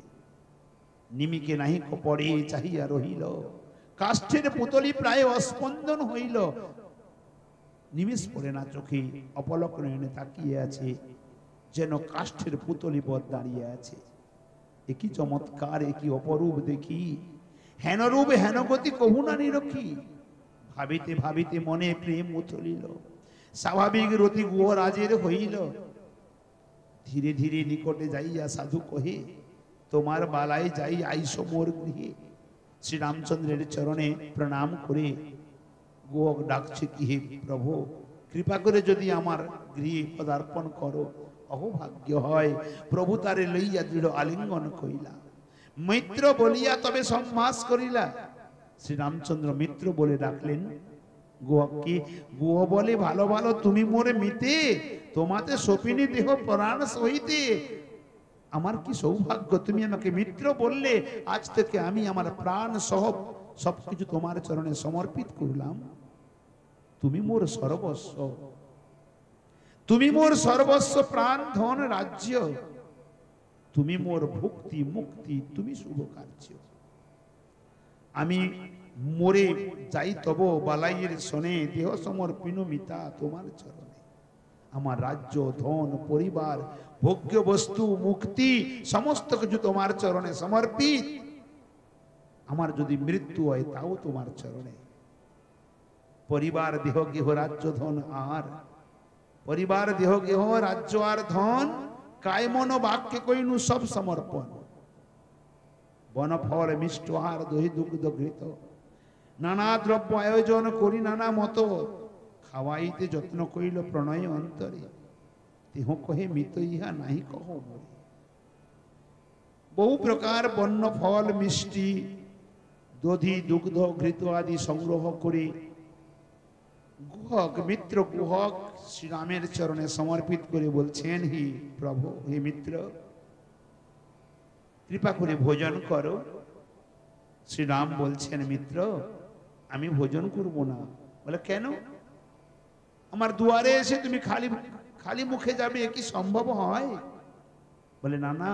S1: নিমিকে নাহি পড়ে চাহিয়া রহিল, কাষ্ঠের পুতলি প্রায় অস্পন্দন হইল। নিমেষ পড়ে না চোখে, অপলক নয়নে তাকিয়ে আছে, যেন কাষ্ঠের পুতলি পথ দাঁড়িয়ে আছে। একই চমৎকার একই অপরূপ দেখি, হেনরূপ হেনগতি কহু না নিরখি। ভাবিতে ভাবিতে মনে প্রেম উথলিল, স্বাভাবিক রতি গুহরাজের হইল। ধীরে ধীরে নিকটে যাইয়া সাধু কহে, তোমার বালায় যাই আইস মোর গৃহে। শ্রী রামচন্দ্রের চরণে প্রণাম করে গুহক ডাকছে কি, হে প্রভু কৃপা করে যদি আমার গৃহে পদার্পণ করো, অহোভাগ্য হয়। প্রভু তারে লইয়া দৃঢ় আলিঙ্গন কইলা, মিত্র বলিয়া তবে সম্ভাস করিলা। শ্রী রামচন্দ্র মিত্র বলে ডাকলেন গুহকে। গুহ বলে, ভালো ভালো তুমি মোরে মিতে, তোমাতে সপিনী দেহ প্রাণ সহিতে। আমার কি সৌভাগ্য, তুমি আমাকে মিত্র বললে। আজ থেকে আমি আমার প্রাণ সহ সবকিছু তোমার চরণে সমর্পিত করলাম। তুমি মোর সর্বস্ব, তুমি মোর সর্বস্ব, প্রাণ ধন রাজ্য, তুমি মোর ভক্তি মুক্তি, তুমি শুভ কার্য। আমি মোরে যাই তব বালাইয়ের শনে, দেহ সমর্পিনু মিতা তোমার চরণে। আমার রাজ্য, ধন, পরিবার, ভোগ্য বস্তু, মুক্তি সমস্ত কিছু তোমার চরণে সমর্পিত। আমার যদি মৃত্যু হয় তাও তোমার চরণে। পরিবার, দেহ, গেহ, রাজ্য, ধন আর পরিবার, দেহ, গেহ, রাজ্য আর ধন কায় মন বাক্যে কইনু সব সমর্পণ। বনফল, মিষ্ট আহার, দহি, দুগ্ধ, ঘৃত নানা দ্রব্য আয়োজন করি নানা মত, খাওয়াইতে যত্ন করিল প্রণয় অন্তরে। দেহ কহে মিত ইহা নাহি কহ মরে। বহু প্রকার বন্য ফল, মিষ্টি, দধি, দুগ্ধ, ঘৃত আদি সংগ্রহ করে গুহক, মিত্র গুহক শ্রীরামের চরণে সমর্পিত করে বলছেন, হি প্রভু, হে মিত্র, কৃপা করে ভোজন করো। শ্রীরাম বলছেন, মিত্র আমি ভোজন করব না। বলে কেন? আমার দুয়ারে এসে তুমি খালি খালি মুখে যাবে, এ কি সম্ভব হয়? বলে না না,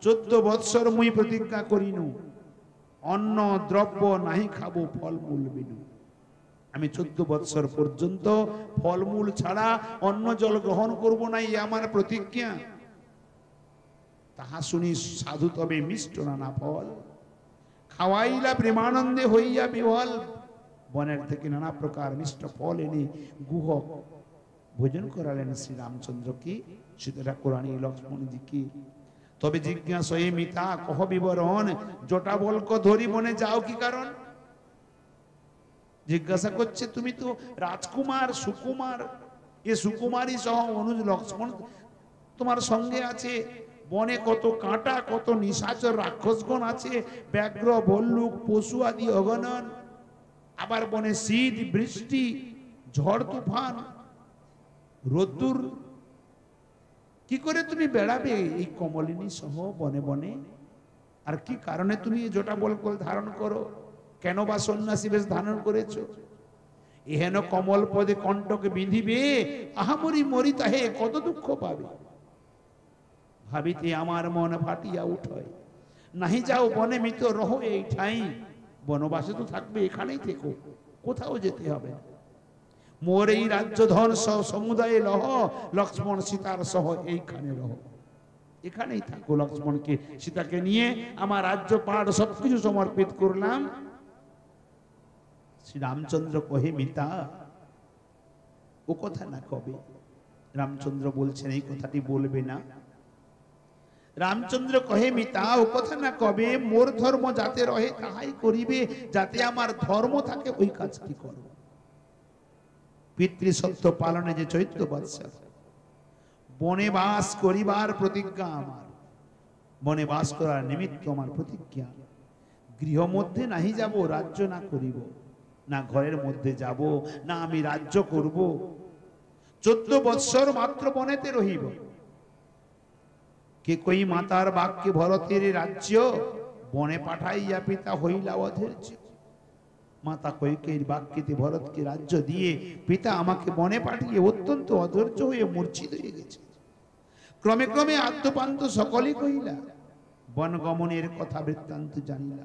S1: 14 বৎসর মুই প্রতিজ্ঞা করিনু অন্ন দ্রব্য নাহি খাবো ফলমূল বিনু। আমি 14 বৎসর পর্যন্ত ফলমূল ছাড়া অন্ন জল গ্রহণ করব না, এই আমার প্রতিজ্ঞা। তাহা শুনি সাধু তবে মিষ্ট নানা ফল খাওয়াইলা প্রেমানন্দে হইয়া বিহল। বনের থেকে নানা প্রকার মিষ্ট ফল এনে গুহক ভোজন করালেন শ্রীরামচন্দ্রকে, সীতা ঠাকুরানী, লক্ষ্মণজিকে। তবে জিজ্ঞাসা এ মিতা কহ বিবরণ, জটা বলক ধরি বনে যাও কি কারণ? জিজ্ঞাসা করছে, তুমি তো রাজকুমার, সুকুমার, এ সুকুমারী সহ অনুজ লক্ষ্মণ তোমার সঙ্গে আছে। বনে কত কাঁটা, কত নিশাচর রাক্ষসগণ আছে, ব্যাঘ্র, ভল্লুক, পশু আদি অগণন। আবার বনে শীত, বৃষ্টি, ঝড়, তুফান, রোদ্দুর। কি করে তুমি বেড়াবে এই কমলিনী সহ বনে বনে? আর কি কারণে তুমি জটা বলকল ধারণ করো? কেন বা সন্ন্যাসী বেশ ধারণ করেছ? এহেন কমল পদে কণ্ঠকে বিঁধিবে, আহামরি মরি তাহে কত দুঃখ পাবে। ভাবিতে আমার মন ফাটিয়া উঠয়, নাহি যাও বনে মিত রহ এই ঠাই। বনবাসে তো থাকবে, এখানেই থেকো, কোথাও যেতে হবে না। মোর এই রাজ্য ধন সহ সমুদায় লহ, লক্ষ্মণ সীতার সহ এইখানে রহ। এখানেই থাকো, লক্ষ্মণকে সীতাকে নিয়ে আমার রাজ্য পাঠ সবকিছু সমর্পিত করলাম। শ্রীরামচন্দ্র কহে, মিতা ও কথা না কবে? রামচন্দ্র বলছেন এই কথাটি বলবে না। রামচন্দ্র কহে, মিতা ও কথা না কবে? মোর ধর্ম যাতে রহে তাহাই করিবে, যাতে আমার ধর্ম থাকে ওই কাজটি করো। পিতৃসত্য পালনে যে চৈত্র বৎসর বনে বাস করিবার প্রতিজ্ঞা আমার, বনে বাস করার নিমিত্ত আমার প্রতিজ্ঞা। গৃহ মধ্যে নাহি যাব, রাজ্য না করিব, না ঘরের মধ্যে যাব, না আমি রাজ্য করব। 14 বৎসর মাত্র বনেতে রহিব। কে কই মাতার বাক্যে ভরতের রাজ্য, বনে পাঠাইয়া পিতা হইলা অধৈর্য। মাতা কৈকেয়ীর বাক্যেতে ভরতকে রাজ্য দিয়ে পিতা আমাকে বনে পাঠিয়ে অত্যন্ত অধৈর্য হয়ে মূর্ছিত হয়ে গেছে। ক্রমে ক্রমে আদ্যপান্ত সকলেই কহিলা, বনগমনের কথা বৃত্তান্ত জানিলা।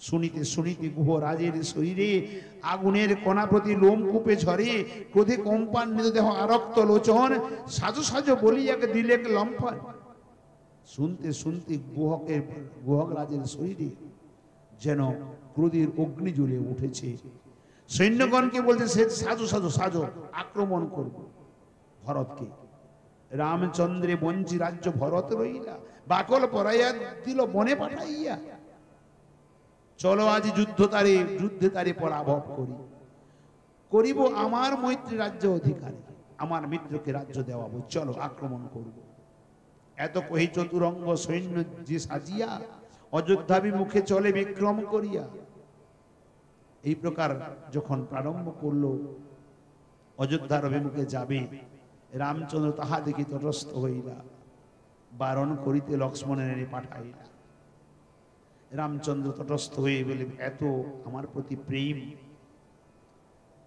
S1: শুনিতে শুনিতে গুহ রাজের শরীরে আগুনের কণা প্রতি লোমকূপে ঝরে, ক্রোধে কম্পান্বিত দেহ আরক্ত লোচন, সাজো সাজো বলিয়াকে দিলেক লম্ফন। শুনতে শুনতে গুহক রাজের শরীরে যেন ক্রোধের অগ্নি জ্বলে উঠেছে। সৈন্যগণকে বলতে, সে সাজো সাজো সাজো, আক্রমণ করব ভরতকে। রামচন্দ্রে বঞ্চি রাজ্য ভরত রইলা, বাকল পরাইয়া দিল বনে পাঠাইয়া। চলো আজ যুদ্ধে তারে পরাভব করি, করিব আমার মৈত্রী রাজ্য অধিকারী, আমার মিত্রকে রাজ্য দেওয়াবো, চলো আক্রমণ করব। এত কহি চতুরঙ্গ সৈন্য যে সাজিয়া অযোধ্যাভিমুখে চলে বিক্রম করিয়া। এই প্রকার যখন প্রারম্ভ করলো অযোধ্যার অভিমুখে যাবে, রামচন্দ্র তাহা দেখি তটস্থ হইলা, বারণ করিতে লক্ষ্মণের পাঠাইলা। রামচন্দ্র তটস্থ হয়ে বলে, এত আমার প্রতি প্রেম।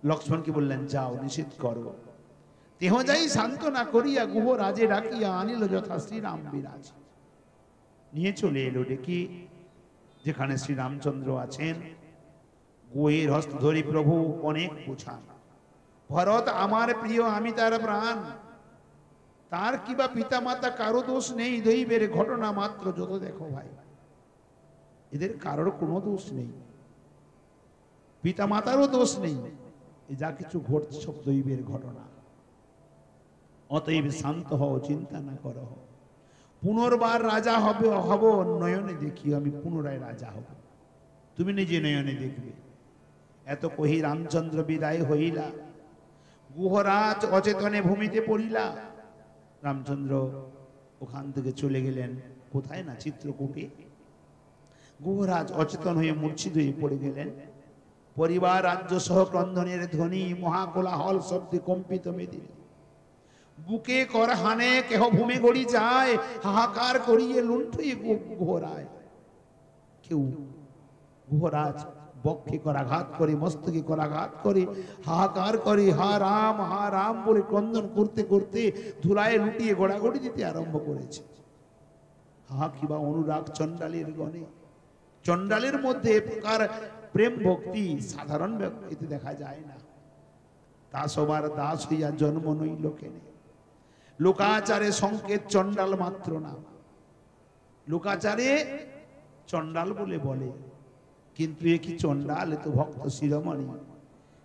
S1: লক্ষ্মণকে বললেন, যাও নিষেধ করো। দেহ যাই সান্ত্বনা করিয়া গুহ রাজে ডাকিয়া আনিল যথা শ্রীরাম বিরাজ। নিয়ে চলে এলো ডেকে যেখানে শ্রীরামচন্দ্র আছেন। গোয়ের হস্ত ধরি প্রভু অনেক বোঝান, ভরত আমার প্রিয়, আমি তার প্রাণ। তার কিবা পিতা মাতা কারো দোষ নেই, দৈবের ঘটনা মাত্র যত দেখো ভাই, এদের কারোর কোনো দোষ নেই, পিতা মাতারও দোষ নেই, যা কিছু ঘটছে সব দৈবের ঘটনা। অতএব শান্ত হও, চিন্তা না করো, পুনর্বার রাজা হবে হব, নয়নে দেখি আমি পুনরায় রাজা হব, তুমি নিজে নয়নে দেখবে। এত কহি রামচন্দ্র বিদায় হইলা, গুহরাজ অচেতনে ভূমিতে পড়িলা। রামচন্দ্র ওখান থেকে চলে গেলেন কোথায় না চিত্রকূটে। গুহরাজ অচেতন হয়ে মূর্ছিত হয়ে পড়ে গেলেন। পরিবার রাজ্য সহ ক্রন্দনের ধ্বনি, মহাকোলাহল শব্দে কম্পিত মেদিনী। বুকে কর হানে কেহ ভূমে গড়ি যায়, হাহাকার করিয়ে লুণ্ঠে গুহরায়। কেউ গুহরাজ বক্ষে করাঘাত করে, মস্তকে করাঘাত করে, হাহাকার করে, হা রাম বলে ক্রন্দন করতে করতে ধুলায় লুটিয়ে গোড়াগড়ি দিতে আরম্ভ করেছে। হা কিবা অনুরাগ চণ্ডালের গণে। চণ্ডালের মধ্যে প্রকার প্রেম ভক্তি সাধারণ ব্যক্তিতে দেখা যায় না। তা সবার দাস হইয়া জন্ম নই লোকেনে। লোকাচারে সংকেত চণ্ডাল মাত্র না, লোকাচারে চণ্ডাল বলে বলে, কিন্তু এ কি চণ্ডাল, এ তো ভক্ত শিরোমণি,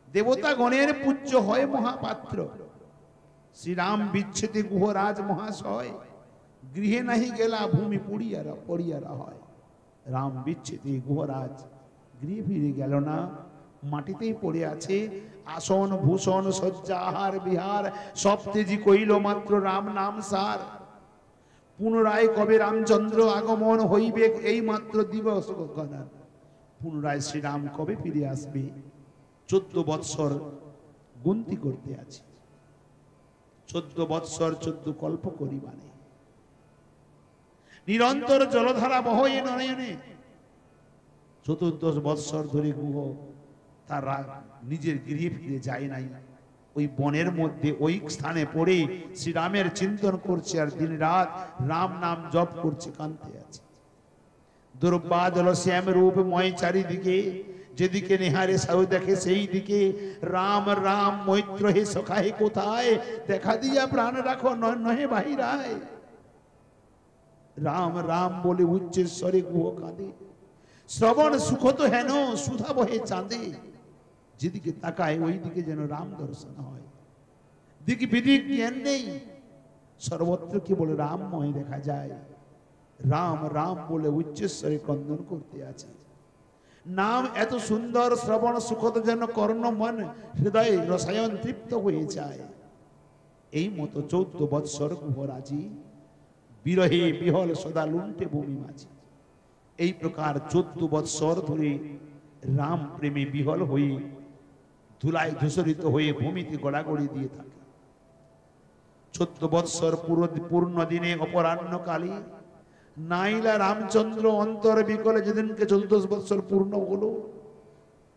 S1: দেবতা গণের পূজ্য হয় মহাপাত্র। শ্রীরাম বিচ্ছেদে গুহরাজ মহাশয়, গৃহে নাহি গেলা ভূমি পড়িয়ারা হয়। রাম বিচ্ছেদে গুহরাজ গৃহে ফিরে গেল না, মাটিতেই পড়ে আছে। আসন ভূষণ শয্যা আহার বিহার সব তেজি কইল মাত্র রাম নাম সার। পুনরায় কবে রামচন্দ্র আগমন হইবে, এই মাত্র দিবস গণনা। পুনরায় শ্রীরাম কবে ফিরে আসবে, 14 বৎসর গুনতি করতে আছে। 14 বৎসর 14 কল্প করিবানে, নিরন্তর জলধারা বহয়ে নয়নে। 14 বৎসর ধরে গুহ তার নিজের গৃহে ফিরে যায় নাই, ওই বনের মধ্যে ওই স্থানে পড়ে শ্রীরামের চিন্তন করছে আর দিন রাত রাম নাম জপ করছে, কাঁদতে আছে। দুর্বাদল শ্যাম রূপময় চারিদিকে, যেদিকে নেহারে সাউ দেখে সেই দিকে। রাম রাম মৈত্র হে সখা হে কোথায়, দেখা দিয়া প্রাণ রাখো নহে বাহিরায়। রাম রাম বলে উচ্চেশ্বরে গুহ কাঁদে, শ্রবণ সুখত হেন সুধা বহে চাঁদে। যেদিকে তাকায় ওই দিকে যেন রাম দর্শন হয়, দিক বিদিক জ্ঞান নেই, সর্বত্র কেবল রামময় দেখা যায়। রাম রাম বলে উচ্চেশ্বরে ক্রন্দন করতে আছে। নাম এত সুন্দর, শ্রবণ সুখত যেন কর্ণ মন হৃদয়ে রসায়ন তৃপ্ত হয়ে যায়। এই মতো 14 বৎসর গুহরাজি বিরহে বিহল সদা লুণ্ঠে ভূমি মাঝি। এই প্রকার 14 বৎসর ধরে রাম প্রেমে বিহল হয়ে ধুলায় ধূসরিত হয়ে ভূমিতে গড়াগড়ি দিয়ে থাকে। 14 বৎসর পূর্ণ দিনে অপরাহ্ন কালী নাইলা রামচন্দ্র অন্তর বিকলে। যেদিনকে 14 বৎসর পূর্ণ হলো,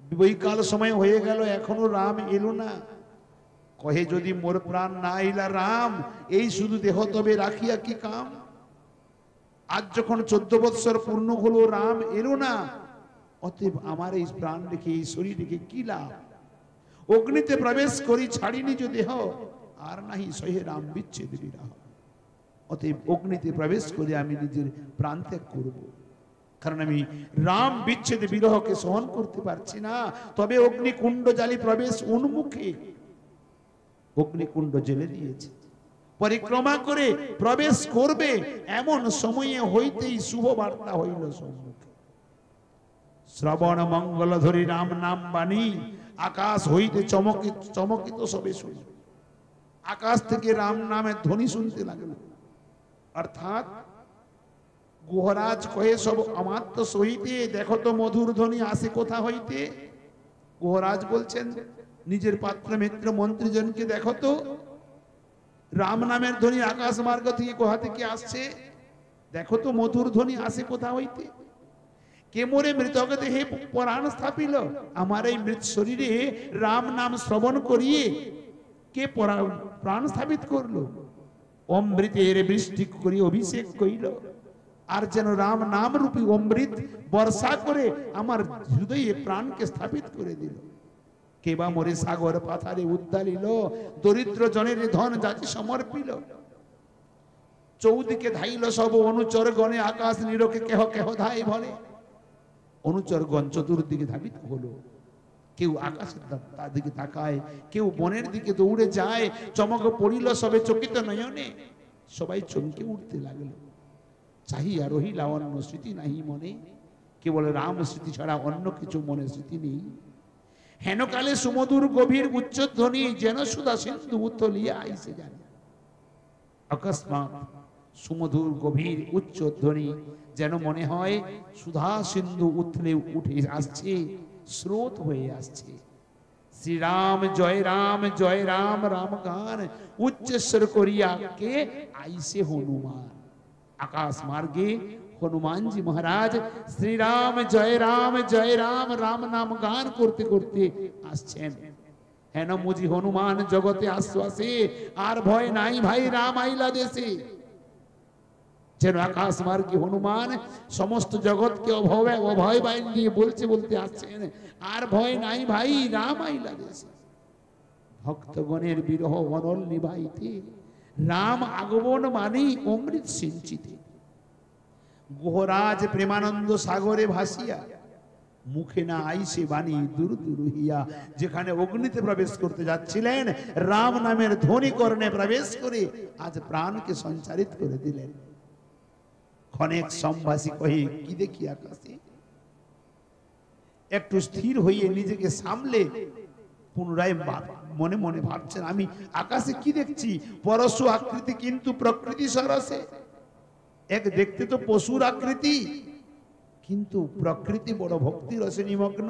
S1: বৈকাল সময় হয়ে গেল, এখনো রাম এলো না। কহে যদি মোর প্রাণ না আইলা রাম, এই শুধু দেহ তবে রাখিয়া কি কাম। আজ যখন 14 বৎসর পূর্ণ হলো, রাম এলো না, অতএব আমার এই প্রাণ রেখে এই শরীর রেখে কি লাভ। অগ্নিতে প্রবেশ করি ছাড়ি নিজ দেহ, আর নাহি সহে রাম বিচ্ছেদ বিরহ। অতএব অগ্নিতে প্রবেশ করে আমি নিজের প্রাণ ত্যাগ করব, কারণ আমি রাম বিচ্ছেদ বিরহকে সহন করতে পারছি না। তবে অগ্নিকুণ্ড জ্বালি প্রবেশ উন্মুখে, অগ্নিকুণ্ড জ্বেলে দিয়েছে, পরিক্রমা করে প্রবেশ করবে এমন সময়ে হইতেই শুভ বার্তা হইল সম্মুখে। শ্রবণ মঙ্গল ধরি রাম নাম বাণী, আকাশ হইতে চমকিত সবে শুনি। আকাশ থেকে রাম নামের ধ্বনি শুনতে লাগলো। অর্থাৎ গুহরাজ কহে সব অমাত্য সহিতে, দেখো তো মধুর ধ্বনি আসে কোথা হইতে। গুহরাজ বলছেন নিজের পাত্র মিত্র মন্ত্রীজনকে, দেখো তো রাম নামের ধ্বনি আকাশ মার্গ থেকে কোথা থেকে আসছে, দেখো তো মধুর ধ্বনি আসে কোথা হইতে। কে মোরে মৃতক দেহে প্রাণ স্থাপিল, আমার এই মৃত শরীরে রাম নাম শ্রবণ করিয়ে কে প্রাণ স্থাপিত করলো। অমৃতের বৃষ্টি করি অভিষেক কইল, আর যেন রাম নাম রূপী অমৃত বর্ষা করে আমার হৃদয়ে প্রাণকে স্থাপিত করে দিল। কেবা মোরে সাগর পাথারে উদ্দালিল, দরিদ্র জনের ধন জাতি সমর্পিল। চৌদিকে ধাইল সব অনুচর গণে, আকাশ নিরকে কেহ কেহ ধাই ভরে। অনুচরগণ চতুর্দিকে ধাবিত হলো, কেউ আকাশের দিকে তাকায়, কেউ বনের দিকে দৌড়ে যায়। চমক পড়িল সবে চকিত নয়নে, সবাই চমকে উঠতে লাগলো। চাহিয়া রহিলা অন্য স্মৃতি নাহি মনে, কেবল রাম স্মৃতি ছাড়া অন্য কিছু মনে স্মৃতি নেই। হেনকালে সুমধুর গভীর উচ্চধ্বনি, যেন সুধা সিন্ধু উথলিয়া আইসে জানে। অকস্মাৎ সুমধুর গভীর উচ্চধ্বনি, যেন মনে হয় সুধা সিন্ধু উথলে উঠে আসছে, স্রোত হয়ে আসছে। শ্রীরাম জয় রাম জয় রাম, রাম গান উচ্চস্বর করিয়া কে আইসে হনুমান। আকাশ মার্গে হনুমানজি মহারাজ শ্রীরাম জয় রাম, রাম নাম গান করতে করতে আসছেন। হেন মুজি হনুমান জগতে আশ্বাসে, আর ভয় নাই ভাই রাম আইলা দেশে। যেন আকাশ মার্গে হনুমান সমস্ত জগৎকে অভয় বাহিনী দিয়ে বলতে আসছেন, আর ভয় নাই ভাই রাম আইলা দেশে। ভক্তগণের বিরহ অনল নিবাইতে, রাম আগমন মানেই অমৃত সিঞ্চিতে। গুহরাজ প্রেমানন্দ সাগরে ভাসিয়া, মুখে না আইসে বাণী দূর দূর হিয়া। যেখানে অগ্নিতে প্রবেশ করতে যাচ্ছিলেন, রাম নামের ধ্বনি কর্ণে প্রবেশ করে আজ প্রাণকে সঞ্চারিত করে দিলেন। ক্ষণেক সম্ভাষী কহে কি দেখি আকাশে, একটু স্থির হইয়ে নিজেকে সামলে পুনরায় মনে মনে ভাবছেন, আমি আকাশে কি দেখছি? পরশু আকৃতি কিন্তু প্রকৃতি সরসে। এক দেখতে তো পশুর আকৃতি, কিন্তু প্রকৃতি বড় ভক্তি রসে নিমগ্ন।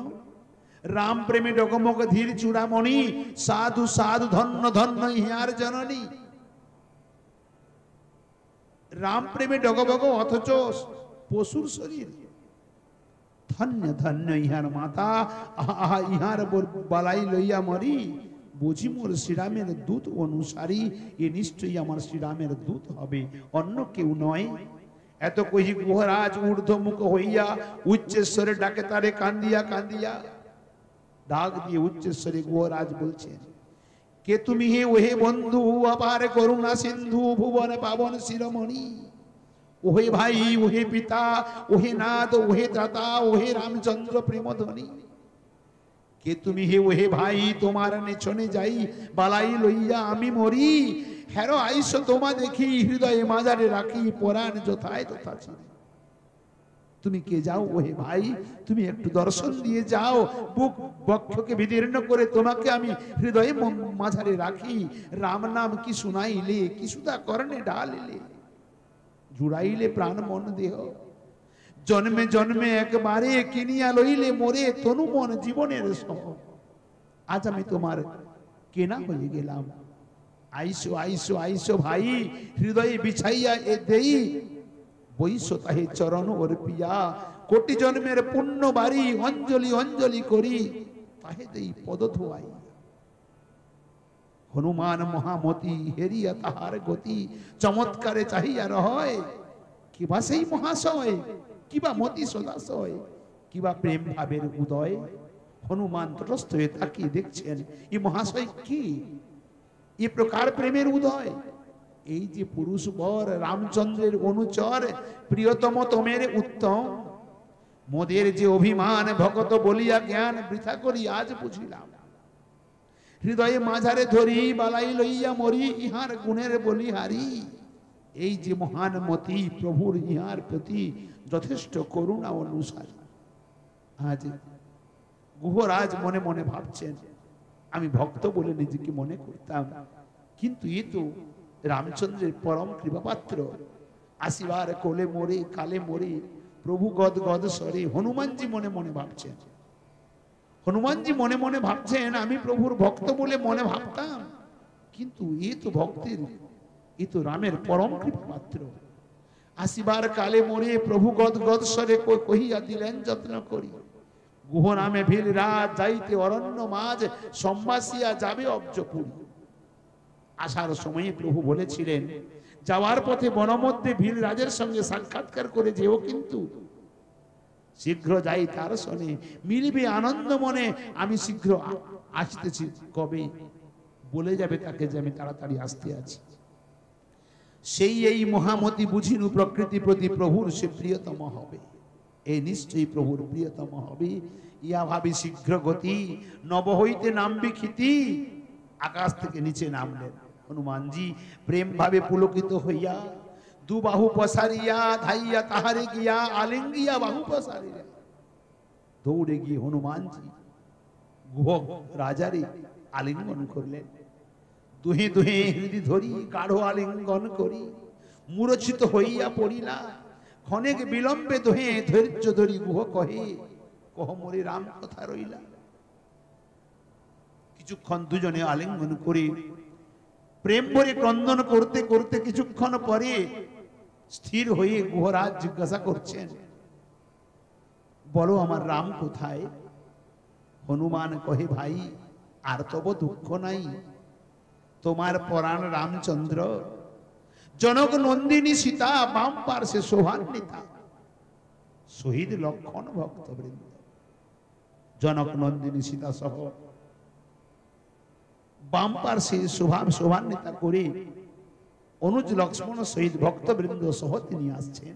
S1: রাম প্রেমে ডগমগ ধীর চূড়ামণি, সাধু সাধু ধন্য ধন্য ইহার জননী। রাম প্রেমে ডগমগ অথচ পশুর শরীর। ধন্য ধন্য ইহার মাতা, আহা ইহার বালাই লইয়া মরি। বুঝি মোর শ্রীরামের দূত অনুসারী, এ নিশ্চয়ই আমার শ্রীরামের দূত হবে, অন্য কেউ নয়। এত কহি গুহরাজ ঊর্ধ্বমুখ হইয়া উচ্চেশ্বরে ডাকে তারে কান্দিয়া কান্দিয়া। ডাক দিয়ে উচ্চেশ্বরে গুহরাজ বলছেন, কে তুমি হে ওহে বন্ধু, অপার করুণা সিন্ধু, ভুবন পাবন শিরোমণি। ওহে ভাই ওহে পিতা, ওহে নাদ ওহে ত্রাতা, ওহে রামচন্দ্র প্রেমধ্বনি। কে তুমি হে ওহে ভাই, তোমার নেছনে যাই, বালাই লইয়া আমি মরি। হেরো আইসো তোমা দেখি, হৃদয়ে মাজারে রাখি, পরাণ যথায় তথা ছিল। তুমি কে যাও ওহে ভাই, তুমি একটু দর্শন দিয়ে যাও। বুক বক্ষকে বিদীর্ণ করে তোমাকে আমি হৃদয়ে মাঝারে রাখি। রাম নাম কি শুনাইলে, কি সুধা কর্ণে ঢালিলে। জুড়াইলে প্রাণ মন দেহ, জন্মে জন্মে একবারে কিনিয়া লইলে মোরে তনু মন জীবনের সহ। আজ আমি তোমার কেনা হয়ে গেলাম। আইসো আইসো আইসো ভাই, হৃদয়ে বিছাইয়া এ দেই, বৈশো তাহে চরণ অর্পিয়া। কোটি জন্মের পুণ্য বাড়ি, অঞ্জলি অঞ্জলি করি তাহে দেই পদ ধোয়াই। হনুমান মহামতি হেরিয়া তাহার গতি, চমৎকারে চাহিয়া রহয়। কিবা সেই মহাশয়, কিবা মতি সদাশয়, কিবা প্রেম ভাবের উদয়। হনুমান তটস্থ হয়ে তাকিয়ে দেখছেন, এই মহাশয় কি, এ প্রকার প্রেমের উদয়। এই যে পুরুষ বর রামচন্দ্রের অনুচর, প্রিয়তম তোমের উত্তম। মোদের যে অভিমান, ভকত বলিয়া জ্ঞান বৃথা করি আজ বুঝিলাম। হৃদয়ে মাঝারে ধরি, বালাই লইয়া মরি, ইহার গুণের বলিহারি। এই যে মহান মতি, প্রভুর ইহার প্রতি যথেষ্ট করুণা অনুসার। আজ গুহরাজ মনে মনে ভাবছেন, আমি ভক্ত বলে নিজেকে মনে করতাম, কিন্তু এ তো রামচন্দ্রের পরম কৃপাপাত্র। আসিবার কোলে মরে কালে মরে, প্রভু গদ গদ স্বরে। হনুমানজি মনে মনে ভাবছেন, হনুমানজি মনে মনে ভাবছেন, আমি প্রভুর ভক্ত বলে মনে ভাবতাম, কিন্তু এ তো ভক্তের, এ তো রামের পরম কৃপাপাত্র। আসিবার কালে মরে প্রভু গদ গদ স্বরে কহিয়া দিলেন যত্ন করি। গুহ নামে ভিল রাত, যাইতে অরণ্য মাঝ, সম্ভাসিয়া যাবে অব্জপুরী। আসার সময়ে প্রভু বলেছিলেন, যাওয়ার পথে বনমধ্যে ভিল রাজের সঙ্গে সাক্ষাৎকার করে যেও, কিন্তু শীঘ্র যাই তার শোনে, মিলবে আনন্দ মনে। আমি শীঘ্র আসতেছি, কবে বলে যাবে তাকে যে আমি তাড়াতাড়ি আসতে আছি। সেই এই মহামতি বুঝিনু প্রকৃতি প্রতি প্রভুর সে প্রিয়তম হবে। এই নিশ্চয়ই প্রভুর প্রিয়তম হবে। ইয়া ভাবি শীঘ্র গতি, নব হইতে নামবি খিতি। আকাশ থেকে নিচে নামলেন হনুমানজি, প্রেম ভাবে পুলকিত হইয়া দু বাহু পসারিয়া ধাইয়া তাহারে গিয়া আলিঙ্গিয়া বাহু পসারিয়া। দৌড়ে গিয়ে হনুমানজি গুহ রাজারে আলিঙ্গন করলেন। দুহে দুহে হৃদি ধরি গাঢ় আলিঙ্গন করি, মূর্ছিত হইয়া পড়িলা। ক্ষণেক বিলম্বে দোহে ধৈর্য ধরি গুহ কহে, কহ মোরে রাম কথা রইলা। কিছুক্ষণ দুজনে আলিঙ্গন করে প্রেম ভরে ক্রন্দন করতে করতে কিছুক্ষণ পরে স্থির হয়ে গুহরাজ জিজ্ঞাসা করছেন, বলো আমার রাম কোথায়? হনুমান কহে, ভাই আর তব দুঃখ নাই, তোমার পরাণ রামচন্দ্র জনক নন্দিনী সীতা বাম পার্শ্বে শোভান্বিতা। শহীদ লক্ষণ ভক্তবৃন্দ জনক নন্দিনী সীতা সহ বাম পার্শ্বে শোভান্বিতা করে অনুজ লক্ষ্মণ শহীদ ভক্তবৃন্দ সহ তিনি আসছেন।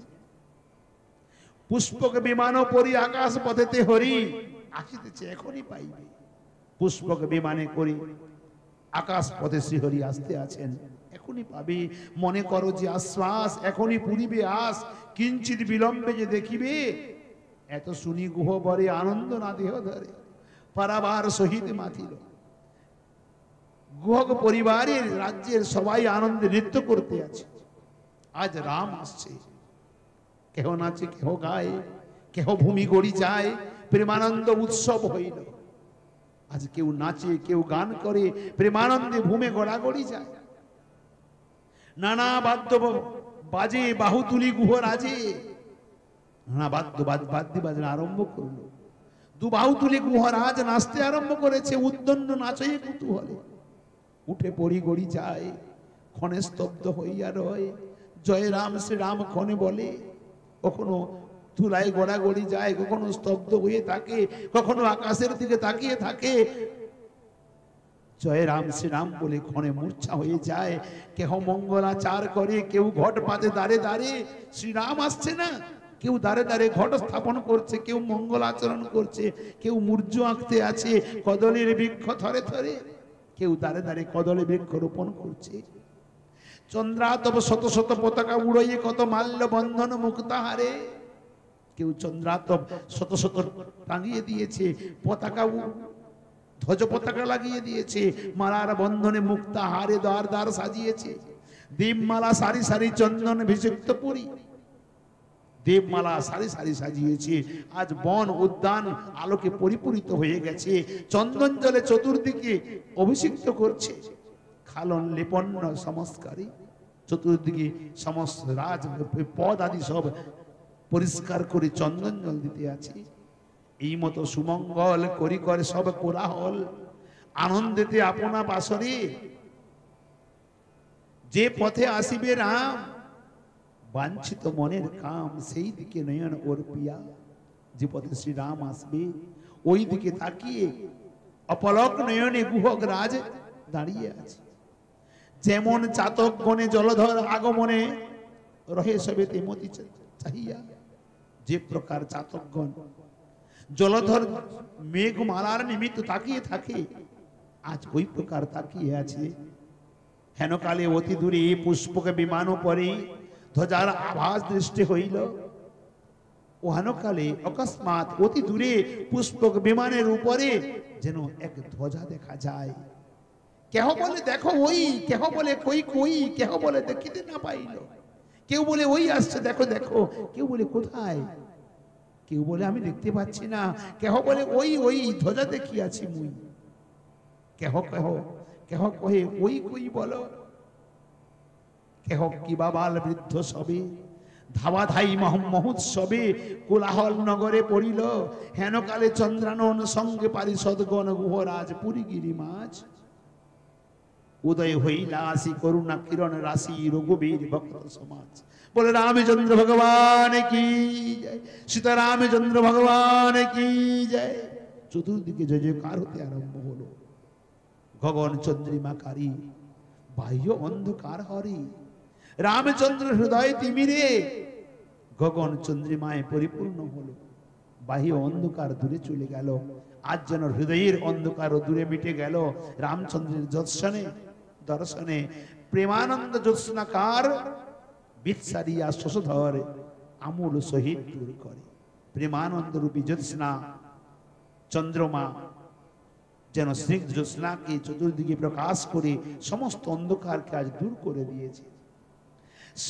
S1: পুষ্পক বিমান পরি আকাশ পথেতে হরি আসিতেছে, এখনই পাইবে। পুষ্পক বিমানে করে আকাশ পথে শ্রীহরি আসতে আছেন, এখনই পাবে। মনে করো যে আশ্বাস, এখনই পুরিবে আস, কিঞ্চিত বিলম্বে যে দেখিবে। এত শুনি গুহ বরে আনন্দ না দেহ ধরে, পারাবার সহিত মাথিল। গুহক পরিবারের রাজ্যের সবাই আনন্দে নৃত্য করতে আছে। আজ রাম আসছে, কেহ নাচে, কেহ গায়, কেহ ভূমি গড়ি যায়, প্রেমানন্দ উৎসব হইল। আজ কেউ নাচে, কেউ গান করে, প্রেমানন্দে ভূমে গড়াগড়ি যায়। নানা বাদ্য বাজে, বাহু তুলি গুহ রাজে। নানা বাদ্য বাজনা আরম্ভ করলো। দু বাহু তুলি গুহ রাজ নাচতে আরম্ভ করেছে, উদ্দণ্ড নাচে কুতূহলে। উঠে পড়ি গড়ি যায়, ক্ষণে স্তব্ধ হইয়া রয়। জয় রাম শ্রীরাম ক্ষণে বলে, কখনো ধুলায় গড়াগড়ি যায়, কখনো স্তব্ধ হয়ে থাকে, কখনো আকাশের দিকে তাকিয়ে থাকে। জয় রাম শ্রীরাম বলে ক্ষণে মূর্ছা হয়ে যায়। কেহ মঙ্গলাচার করে, কেউ ঘট পাতে দাঁড়ে দাঁড়ে। শ্রীরাম আসছে না, কেউ দাঁড়ে দাঁড়ে ঘট স্থাপন করছে, কেউ মঙ্গল আচরণ করছে, কেউ মূর্য আঁকতে আছে কদলের বৃক্ষ থরে থরে, কেউ দাঁড়ে দাঁড়ে কদলে বৃক্ষ রোপণ করছে। চন্দ্রাতপ শত শত পতাকা উড়িয়ে কত মাল্য বন্ধন মুক্তাহারে। কেউ চন্দ্রাতপ শত শত টাঙিয়ে দিয়েছে, পতাকা ধ্বজ পতাকা লাগিয়ে দিয়েছে, মালার বন্ধনে মুক্তাহারে দ্বার দ্বার সাজিয়েছে। দীপমালা সারি সারি চন্দন ভিষিক্ত পুরী, দেবমালা সারি সারি সাজিয়েছে। আজ বন উদ্যান আলোকে পরিপূরিত হয়ে গেছে, চন্দন জলে চতুর্দিকে অভিষিক্ত করছে। খালন লেপন্ন সংস্কারী, চতুর্দিকে সমস্ত রাজ পদ আদি সব পরিষ্কার করে চন্দন জল দিতে আছে। এই মতো সুমঙ্গল করি করে সব কোলাহল, আনন্দেতে আপনা বাসরে। যে পথে আসিবে রাম, বাঞ্ছিত মনের কাম, সেই দিকে নয়ন ওর পিয়া। যে পথে শ্রী রাম আসবে ওই দিকে তাকিয়ে অপলক নয়নে গুহক রাজ দাঁড়িয়ে আছে। যেমন চাতক গণে জলধর আগমনে রহে সবে তেমতি চাহিয়া। যে প্রকার চাতকগণ জলধর মেঘমালার নিমিত্ত তাকিয়ে থাকে, আজ ওই প্রকার তাকিয়ে আছে। হেনকালে অতি দূরে পুষ্পকে বিমান পরে ধ্বজার আভাস দৃষ্টি হইল। ওহানকালে অকস্মাৎ অতি দূরে পুষ্পক বিমানের উপরে যেন এক ধ্বজা দেখা যায়। কেহ বলে দেখো ওই, কেহ বলে কই কই, কেহ বলে দেখিতে না পাইল, কেউ বলে ওই আসছে দেখো দেখো, কেউ বলে কোথায়, কেউ বলে আমি দেখতে পাচ্ছি না, কেহ বলে ওই ওই ধ্বজা দেখিয়াছি মুই, কেহ কেহ কেহ কহে ওই কই বলো, কেহ কিবা বাল বৃদ্ধ সবে ধাবাধাই মহোৎসবে কোলাহল নগরে পড়িল। হেনকালে চন্দ্রানন সঙ্গে পারিষদগণ গুহরাজ পুরীগিরি মাঝ। উদয় হইলা আসি করুণা কিরণ রাশি রঘুবীর ভক্ত সমাজ। বলে রামচন্দ্র ভগবান কি জয়, সীতারামচন্দ্র ভগবান কি জয়। চতুর্দিকে জয় জয়কার হতে আরম্ভ হলো। গগন চন্দ্রিমাকারী বাহ্য অন্ধকার হরি, রামচন্দ্র হৃদয় তিমিরে গগন চন্দ্রিমায় পরিপূর্ণ হলো, বাহ্য অন্ধকার দূরে চলে গেল। আজ যেন হৃদয়ের অন্ধকার দূরে মিটে গেল রামচন্দ্রের দর্শনে। প্রেমানন্দ জ্যোৎস্নাকার বিৎসারিয়া শশধর আমূল সহিত দূর করে। প্রেমানন্দ রূপী জ্যোৎস্না চন্দ্রমা যেন স্নিগ্ধ জ্যোৎস্নাকে চতুর্দিকে প্রকাশ করে সমস্ত অন্ধকারকে আজ দূর করে দিয়েছে।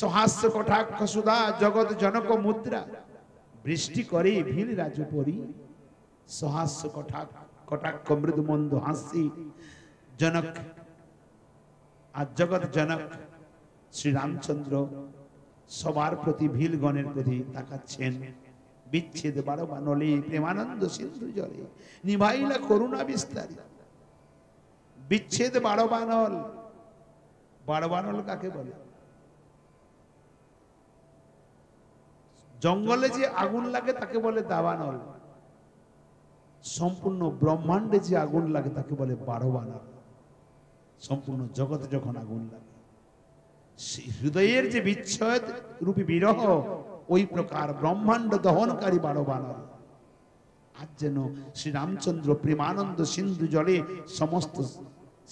S1: সহাস্য কটাক্ষ সুধা জগৎ জনক মুদ্রা বৃষ্টি করে ভিল রাজপরি। সহাস্য কটাক্ষ মৃদু মন্দ হাসি জনক আর জগৎ জনক শ্রীরামচন্দ্র সবার প্রতি ভিলগণের প্রতি তাকাচ্ছেন। বিচ্ছেদ বারো বানলে প্রেমানন্দ সিন্ধু জলে নিভাইলা করুণা বিস্তারী। বিচ্ছেদ বারো বানল। বারো বানল কাকে বলে? জঙ্গলে যে আগুন লাগে তাকে বলে দাবানল। সম্পূর্ণ ব্রহ্মাণ্ডে যে আগুন লাগে তাকে বলে বারো বানল। সম্পূর্ণ জগতে যখন আগুন লাগে, হৃদয়ের যে বিচ্ছেদ রূপী বিরহ, ওই প্রকার ব্রহ্মাণ্ড দহনকারী বারো বানর। আজ যেন শ্রীরামচন্দ্র প্রেমানন্দ সিন্ধু জলে সমস্ত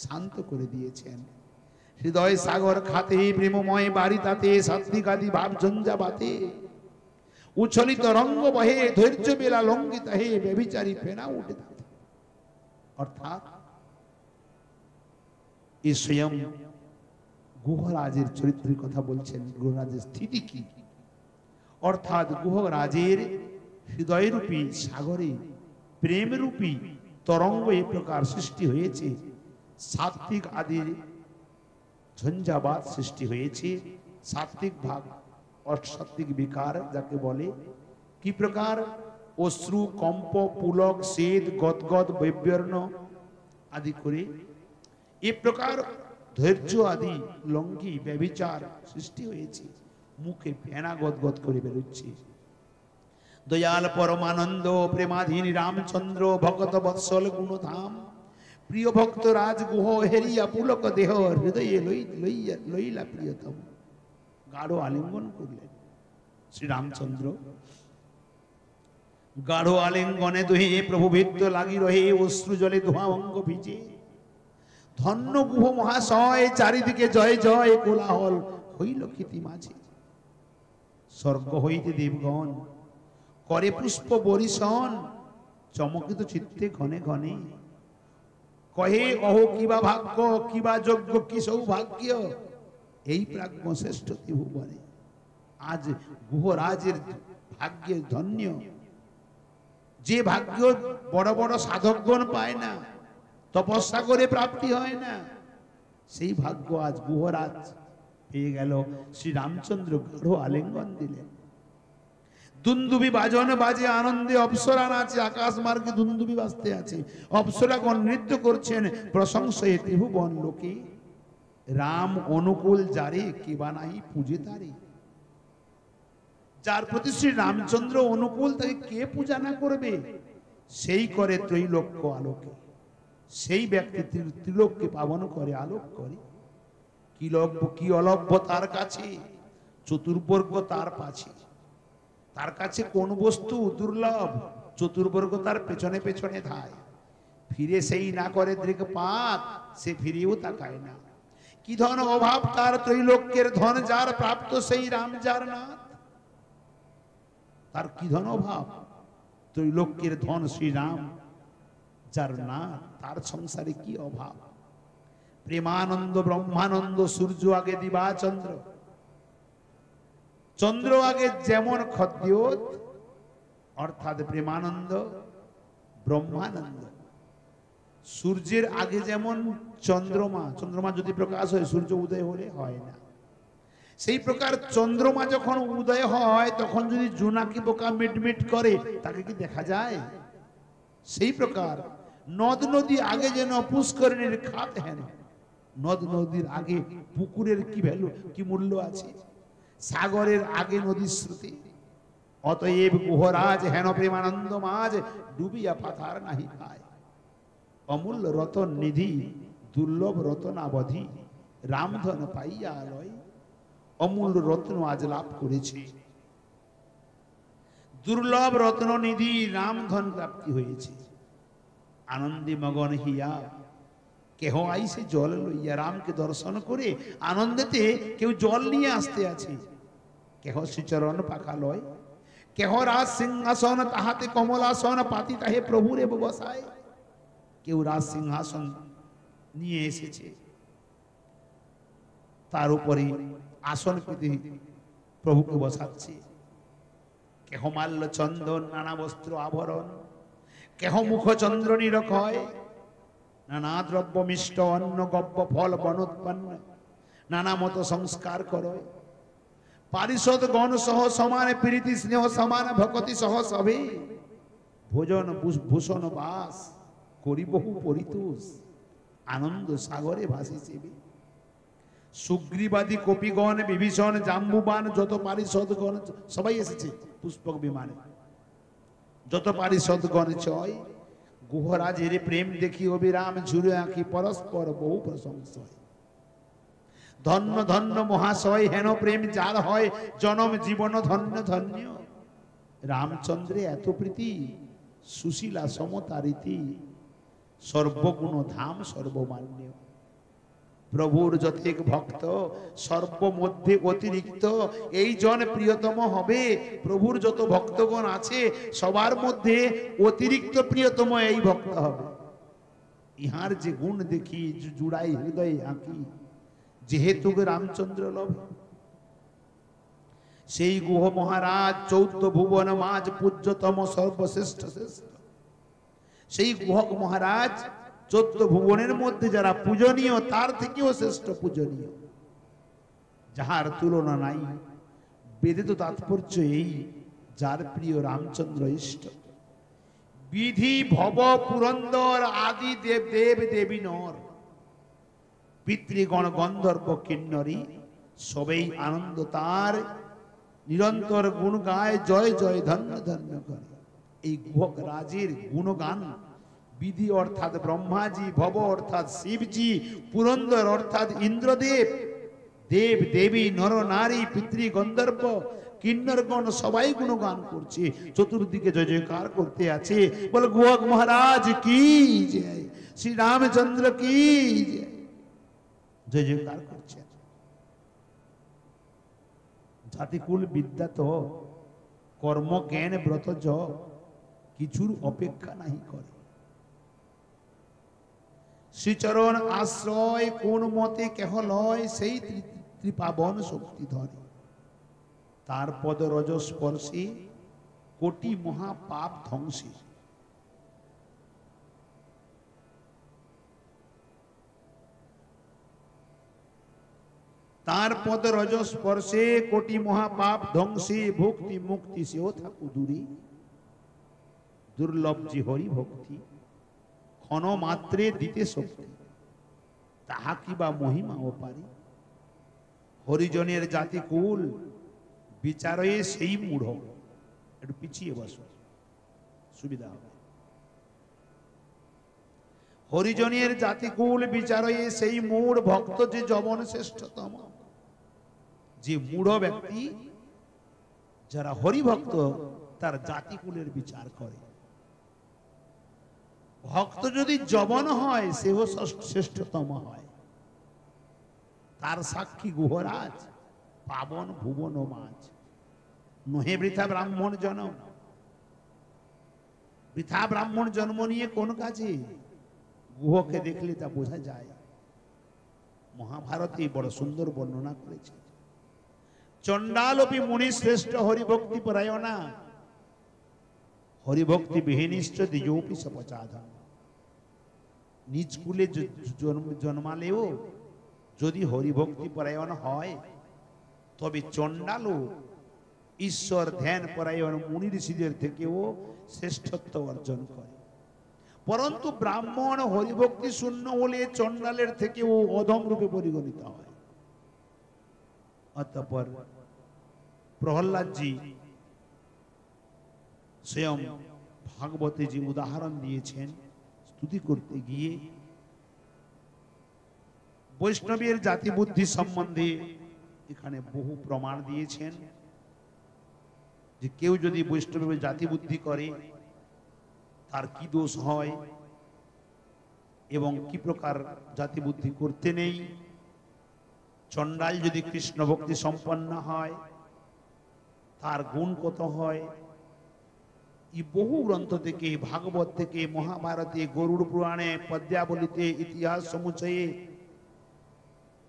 S1: শান্ত করে দিয়েছেন। হৃদয় সাগর খাতে প্রেমময় বাড়ি তাতে সাত্বিকাদি ভাব ঝঞ্ঝাবাতে উচ্ছলিত রঙ্গ বহে ধৈর্য বেলা লঙ্ঘিত হে ব্যভিচারী ফেনা উঠে। অর্থাৎ এই স্বয়ং গুহরাজের চরিত্রের কথা বলছেন। গুহরাজের স্থিতি কি? অর্থাৎ গুহরাজের হৃদয়রূপী সাগরে প্রেমরূপী তরঙ্গ এই প্রকার সৃষ্টি হয়েছে। সাত্বিক আদির ঝঞ্ঝাবাত সৃষ্টি হয়েছে। সাত্বিক ভাব অসাত্বিক বিকার যাকে বলে, কি প্রকার? অশ্রু, কম্প, পুলক, সেদ, গদগদ, বৈবর্ণ আদি করে এ প্রকার ধৈর্য আদি লঙ্ঘি ব্যভিচার সৃষ্টি হয়েছে। মুখে ফেনা গদগদ করে বেরোচ্ছে। দয়াল পরমানন্দ প্রেমাধীন রামচন্দ্র ভগত বৎসল গুণধাম প্রিয় ভক্ত রাজগুহ হেরিয়া পুলক দেহ হৃদয়ে লইলা প্রিয়তম। গাঢ় আলিঙ্গন করলেন শ্রীরামচন্দ্র। গাঢ় আলিঙ্গনে দুহে প্রভু ভিত্ত লাগি রহে অশ্রু জলে ধোঁয়া অঙ্গ ভিজে। ধন্য গুহ মহাশয় চারিদিকে জয় জয় কোলাহল হইল ক্ষিতি মাঝে। স্বর্গ হইতে দেবগণ করে পুষ্প বরিশন চমকিত চিত্তে ঘনে ঘনে। কহে অহো কিবা ভাগ্য কিবা যোগ্য কি সৌভাগ্য এই প্রাজ্ঞ শ্রেষ্ঠ ত্রিভুবনে। আজ গুহরাজের ভাগ্যের ধন্য, যে ভাগ্য বড় বড় সাধকগণ পায় না, তপস্যা করে প্রাপ্তি হয় না, সেই ভাগ্য আজ গুহরাজ পেয়ে গেল। শ্রী রামচন্দ্র গাঢ় আলিঙ্গন দিলেন। দুন্দুবি বাজন বাজে আনন্দে অপ্সরা নাচে, আকাশ মার্গে দুন্দুবি বাজতে আছে, অপ্সরাগণ নৃত্য করছেন প্রশংসায় ত্রিভুবন লোকে। রাম অনুকূল যারে কিবা নাই পূজে তারে। যার প্রতি শ্রী রামচন্দ্র অনুকূল তাকে কে পূজা না করবে? সেই করে ত্রৈলোক্য আলোকে, সেই ব্যক্তি ত্রিলোককে পাবন করে, আলোক করে। কি লভ্য কি অলভ্য তার কাছে, চতুর্বর্গ তার পাছে। তার কাছে কোন বস্তু দুর্লভ, চতুর্বর্গ তার পেছনে পেছনে ধায়। ফিরে সেই না করে দৃকপাত, সে ফিরেও তাকায় না। কি ধন অভাব তার, ত্রৈলোক্যের ধন যার প্রাপ্ত সেই রাম যার নাথ। তার কি ধন অভাব? ত্রৈলোক্যের ধন শ্রীরাম যার নাথ, তার সংসারে কি অভাব? প্রেমানন্দ ব্রহ্মানন্দ সূর্য আগে দিবা চন্দ্র, চন্দ্র আগে যেমন খদ্যোত, অর্থাৎ প্রেমানন্দ ব্রহ্মানন্দ। সূর্যের আগে যেমন চন্দ্রমা, চন্দ্রমা যদি প্রকাশ হয় সূর্য উদয় হলে হয় না, সেই প্রকার চন্দ্রমা যখন উদয় হয় তখন যদি জোনাকি পোকা মিটমিট করে তাকে কি দেখা যায়? সেই প্রকার নদ নদী আগে যেন পুষ্করিণীর খাত হেন, নদ নদীর আগে পুকুরের কি ভ্যালু, কি মূল্য আছে? সাগরের আগে নদীর স্রোতে। অতএব গুহরাজ হেন প্রেমানন্দ মাঝ ডুবিয়া পাথার নাহি পায়। অমূল্য রতন নিধি দুর্লভ রতনাবধি রামধন পাইয়া আলয়। অমূল্য রত্ন আজ লাভ করেছে। দুর্লভ রত্ন নিধি রামধন প্রাপ্তি হয়েছে। আনন্দে মগন হিয়া কেহ আইসে জল লইয়া, রামকে দর্শন করে আনন্দেতে কেউ জল নিয়ে আসতে আছে, কেহ শ্রীচরণ পাখা লয়, কেহ রাজ সিংহাসন তাহাতে কমলাসন পাতি তাহে প্রভুরে বসায়। কেউ রাজ সিংহাসন নিয়ে এসেছে, তার উপরে আসন পেতে প্রভুকে বসাচ্ছে। কেহ মাল্য চন্দন নানা বস্ত্র আভরণ, কেহ মুখ চন্দ্র নিরক্ষয়, নানা দ্রব্য মিষ্ট অন্ন গব্য ফল বনোৎপন্ন, নানা মত সংস্কার করয়। পারিষদ গণ সহ সমান প্রীতি স্নেহ সমান ভকতি সহ সবে, ভোজন ভূষণ বাস করি বহু পরিতোষ, আনন্দ সাগরে ভাসিছেবে। সুগ্রীবাদী কপিগণ বিভীষণ জাম্বুবান যত পারিষদগণ সবাই এসেছে পুষ্পক বিমানে। যত পারিষদগণ চয়, গুহরাজের প্রেম দেখি অবিরাম ঝুরে আঁকি পরস্পর বহু প্রশংসয়। ধন্য ধন্য মহাশয় হেন প্রেম যার হয়, জনম জীবন ধন্য ধন্য। রামচন্দ্রে এত প্রীতি সুশীলা সমতা রীতি, সর্বগুণ ধাম সর্বমান্য। প্রভুর যতেক ভক্ত সর্বমধ্যে অতিরিক্ত, এই জন প্রিয়তম হবে। প্রভুর যত ভক্তগণ আছে সবার মধ্যে অতিরিক্ত প্রিয়তম এই ভক্ত হবে। ইহার যে গুণ দেখি জুড়াই হৃদয় আঁকি, যেহেতু রামচন্দ্র লভ। সেই গুহ মহারাজ 14 ভুবন মাঝ পূজ্যতম সর্বশ্রেষ্ঠ শ্রেষ্ঠ। সেই গুহক মহারাজ 14 ভুবনের মধ্যে যারা পূজনীয় তার থেকেও শ্রেষ্ঠ পূজনীয়, যাহার তুলনা নাই। বেদে তো তাৎপর্য এই, যার প্রিয় রামচন্দ্র ইষ্ট। বিধি ভব পুরন্দর আদি দেব দেব দেবী নর, পিতৃগণ গন্ধর্ব কিন্নরী সবেই আনন্দ তার, নিরন্তর গুণ গায় জয় জয় ধন্য ধন্য করে। এই গুহক রাজের গুণগান বিধি অর্থাৎ ব্রহ্মাজি, ভব অর্থাৎ শিবজি, পুরন্দর অর্থাৎ ইন্দ্রদেব, দেব দেবী নর নারী পিতৃ গন্ধর্ব কিন্নরগণ সবাই গুণগান করছে, চতুর্দিকে জয় জয়কার করতে আছে। বল গুহক মহারাজ কি জয়, শ্রী রামচন্দ্র কি জয় জয়কার করছে। জাতিকুল বিদ্যা তো কর্ম জ্ঞান ব্রত জ কিছুর অপেক্ষা নাহি করে। শ্রীচরণ আশ্রয় কোন মতে কেহ লয়, সেই ত্রিপাবন শক্তি ধরে। তার পদ রজ স্পর্শে কোটি মহা পাপ ধ্বংসে। তার পদ রজ স্পর্শে কোটি মহা পাপ ধ্বংসে, ভক্তি মুক্তি সেও থাকু দূরে। দুর্লভ যে হরি ভক্তি ক্ষণ মাত্রে দিতে শক্তি, তাহা কি বা মহিমা ও পারি। হরিজনের জাতি কুল বিচারে সেই মূঢ়, একটু পিছিয়ে বসো সুবিধা হবে। হরিজনের জাতিকুল বিচারে সেই মূঢ় ভক্ত যে যবন শ্রেষ্ঠতম। যে মূঢ় ব্যক্তি যারা হরিভক্ত তার জাতিকুলের বিচার করে। ভক্ত যদি যবন হয় সেও শ্রেষ্ঠতম হয়। তার সাক্ষী গুহরাজ পাবন ভুবন মাঝ। নহে বৃথা ব্রাহ্মণ জন্ম। বৃথা ব্রাহ্মণ জন্ম নিয়ে কোন কাজে? গুহকে দেখলে তা বোঝা যায়। মহাভারতে বড় সুন্দর বর্ণনা করেছে। চণ্ডালোপি মুনি শ্রেষ্ঠ হরিভক্তি পরায়ণা, হরিভক্তি বিহীনিশ্চ দ্বিজোপি সপচাধা। নিজ কুলে জন্মালেও যদি হরিভক্তি পরায়ণ হয় তবে চণ্ডালও ঈশ্বর ধ্যান পরায়ণ মুনি ঋষিদের থেকেও শ্রেষ্ঠত্ব অর্জন করে। পরন্তু ব্রাহ্মণ হরিভক্তি শূন্য হলে চণ্ডালের থেকেও অধম রূপে পরিগণিত হয়। অতঃপর প্রহ্লাদজি স্বয়ং ভাগবতে যে উদাহরণ দিয়েছেন স্তুতি করতে গিয়ে বৈষ্ণবের জাতি বুদ্ধি সম্বন্ধে এখানে বহু প্রমাণ দিয়েছেন যে কেউ যদি বৈষ্ণবের জাতি বুদ্ধি করে তার কি দোষ হয় এবং কি প্রকার জাতি বুদ্ধি করতে নেই। চণ্ডাল যদি কৃষ্ণ ভক্তি সম্পন্ন হয় তার গুণ কত হয়, এই বহু গ্রন্থ থেকে, ভাগবত থেকে, মহাভারতে, গরুড় পুরাণে, পদ্মাবলিতে, ইতিহাস সমুচয়ে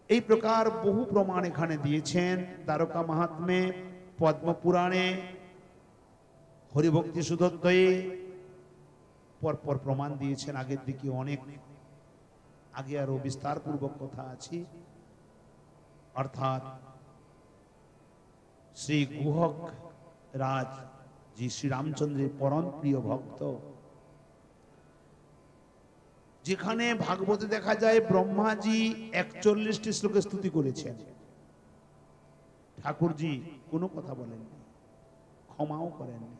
S1: এই প্রকার বহু প্রমাণ এখানে দিয়েছেন। দ্বারকা মাহাত্ম্যে, পদ্ম পুরাণে, হরিভক্তি সুধোদয়ে পরপর প্রমাণ দিয়েছেন। আগের দিকে অনেক আগে আরো বিস্তার পূর্বক কথা আছে। অর্থাৎ শ্রী গুহক রাজ জি শ্রী রামচন্দ্রের পরম প্রিয় ভক্ত, যেখানে ভাগবতে দেখা যায় ব্রহ্মাজি 41টি শ্লোকে স্তুতি করেছেন, ঠাকুরজি কোনো কথা বলেননি, ক্ষমাও করেননি।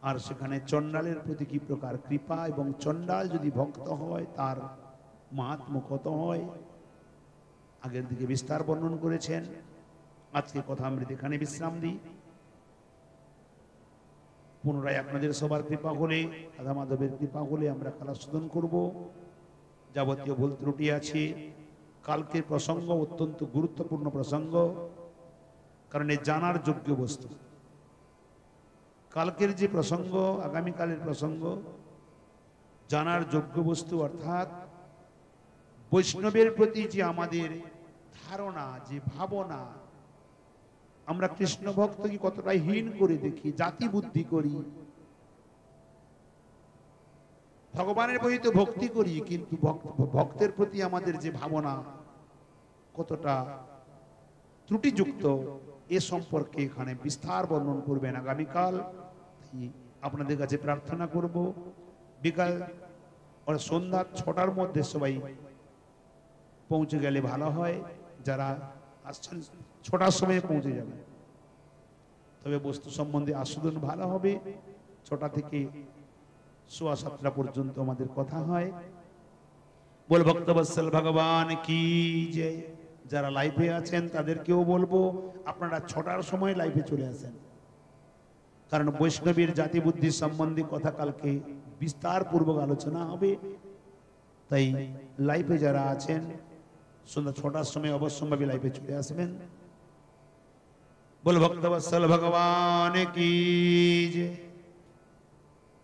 S1: আর সেখানে চণ্ডালের প্রতি কি প্রকার কৃপা, এবং চণ্ডাল যদি ভক্ত হয় তার মাহাত্ম্য কত হয়, আগের দিকে বিস্তার বর্ণন করেছেন। আজকে কথা আমরা এখানে বিশ্রাম দিই। পুনরায় আপনাদের সবার কৃপা হলে, রাধা মাধবের কৃপা হলে আমরা কালাস্বাদন করব। যাবতীয় ভুল ত্রুটি আছে। কালকের প্রসঙ্গ অত্যন্ত গুরুত্বপূর্ণ প্রসঙ্গ, কারণ এ জানার যোগ্য বস্তু। কালকের যে প্রসঙ্গ, আগামীকালের প্রসঙ্গ জানার যোগ্য বস্তু। অর্থাৎ বৈষ্ণবের প্রতি যে আমাদের ধারণা, যে ভাবনা, আমরা কৃষ্ণ ভক্তকে কতটা হীন করে দেখি, জাতি বুদ্ধি করি। ভগবানের প্রতি তো ভক্তি করি, কিন্তু ভক্তের প্রতি আমাদের যে ভাবনা কতটা ত্রুটিযুক্ত, এ সম্পর্কে এখানে বিস্তার বর্ণন করবেন আগামীকাল। আপনাদের কাছে প্রার্থনা করব বিকাল সন্ধ্যা 6টার মধ্যে সবাই পৌঁছে গেলে ভালো হয়। যারা আসছেন 6টার সময় পৌঁছে যাবে, তবে বস্তু সম্বন্ধে আস্বাদন ভালো হবে। 6টা থেকে 7:15 পর্যন্ত আমাদের কথা হয়। বল ভক্তবৎসল ভগবান কি জয়। যারা লাইভে আছেন তাদেরকেও বলবো আপনারা 6টার সময় লাইভে চলে আসেন, কারণ বৈষ্ণবীর জাতি বুদ্ধি সম্বন্ধে কথা কালকে বিস্তার পূর্বক আলোচনা হবে। তাই লাইভে যারা আছেন সন্ধ্যা 6টার সময় অবশ্যম্ভাবী লাইভে চলে আসবেন। বল ভক্তবৎসল ভগবান কি জয়।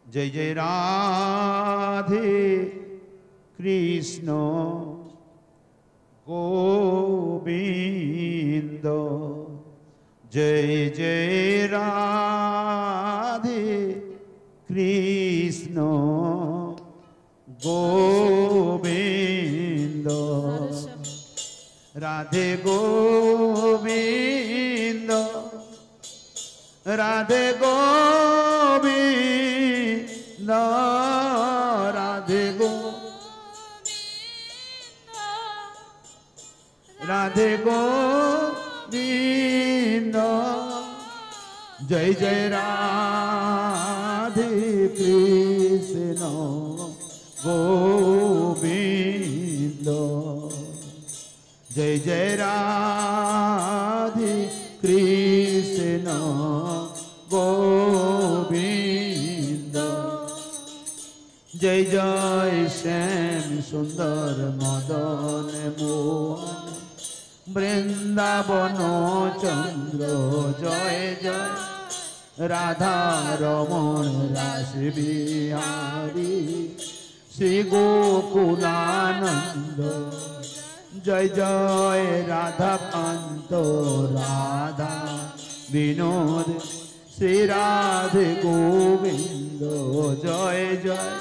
S1: জয় জয় রাধে কৃষ্ণ গোবিন্দ। জয় জয় রাধে কৃষ্ণ গোবিন্দ। রাধে গোবিন্দ, রাধে গোবিন্দ, রাধে রাধে গোবিন্দ। জয় জয় রাধে কৃষ্ণ গোবিন্দ। জয় জয় রাধে কৃষ্ণ গোবিন্দ। জয় জয় শ্যাম সুন্দর মদন মোহন বৃন্দাবন চন্দ্র। জয় জয় রাধা রমণ রাস বিহারী শ্রী গোকুলানন্দ। জয় জয় রাধা কান্ত রাধা বিনোদ শ্রী রাধে গোবিন্দ। জয় জয়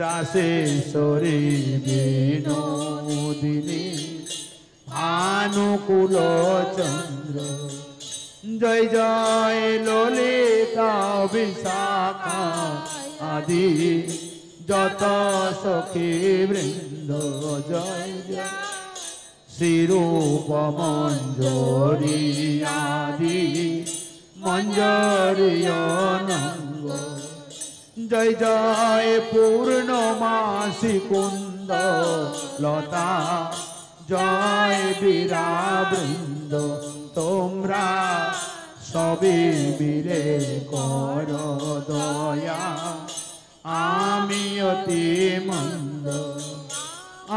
S1: রাসেশ্বরী বিনোদিনী ভানুকুল চন্দ্র। জয় জয় ললিতা বিশাখা আদি যত সখী বৃন্দ। জয় জয় শ্রীরূপ মঞ্জরি আদি মঞ্জরি অনঙ্গ। জয় জয় পূর্ণমাসী কুন্দ লতা জয় বীরা বৃন্দ তোমরা সবে মিলে কর দয়া আমি অতি মন্দ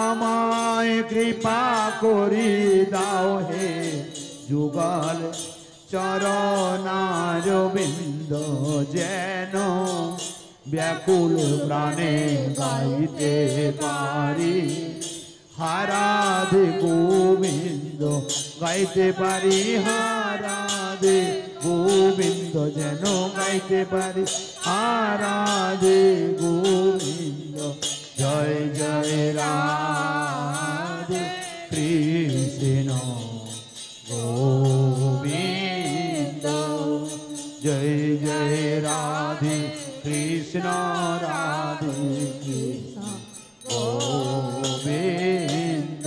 S1: আমায় কৃপা করি দাও হে যুগল চরণারবিন্দ যেন ব্যাকুল প্রাণে গাইতে পারি হারাধে গোবিন্দ গাইতে পারি হারাধে গোবিন্দ যেন গাইতে পারি হারাধে গোবিন্দ জয় জয় রাধে কৃষ্ণ গোবিন্দ জয় জয় রাধে কৃষ্ণ রাধে কৃষ্ণ গোবিন্দ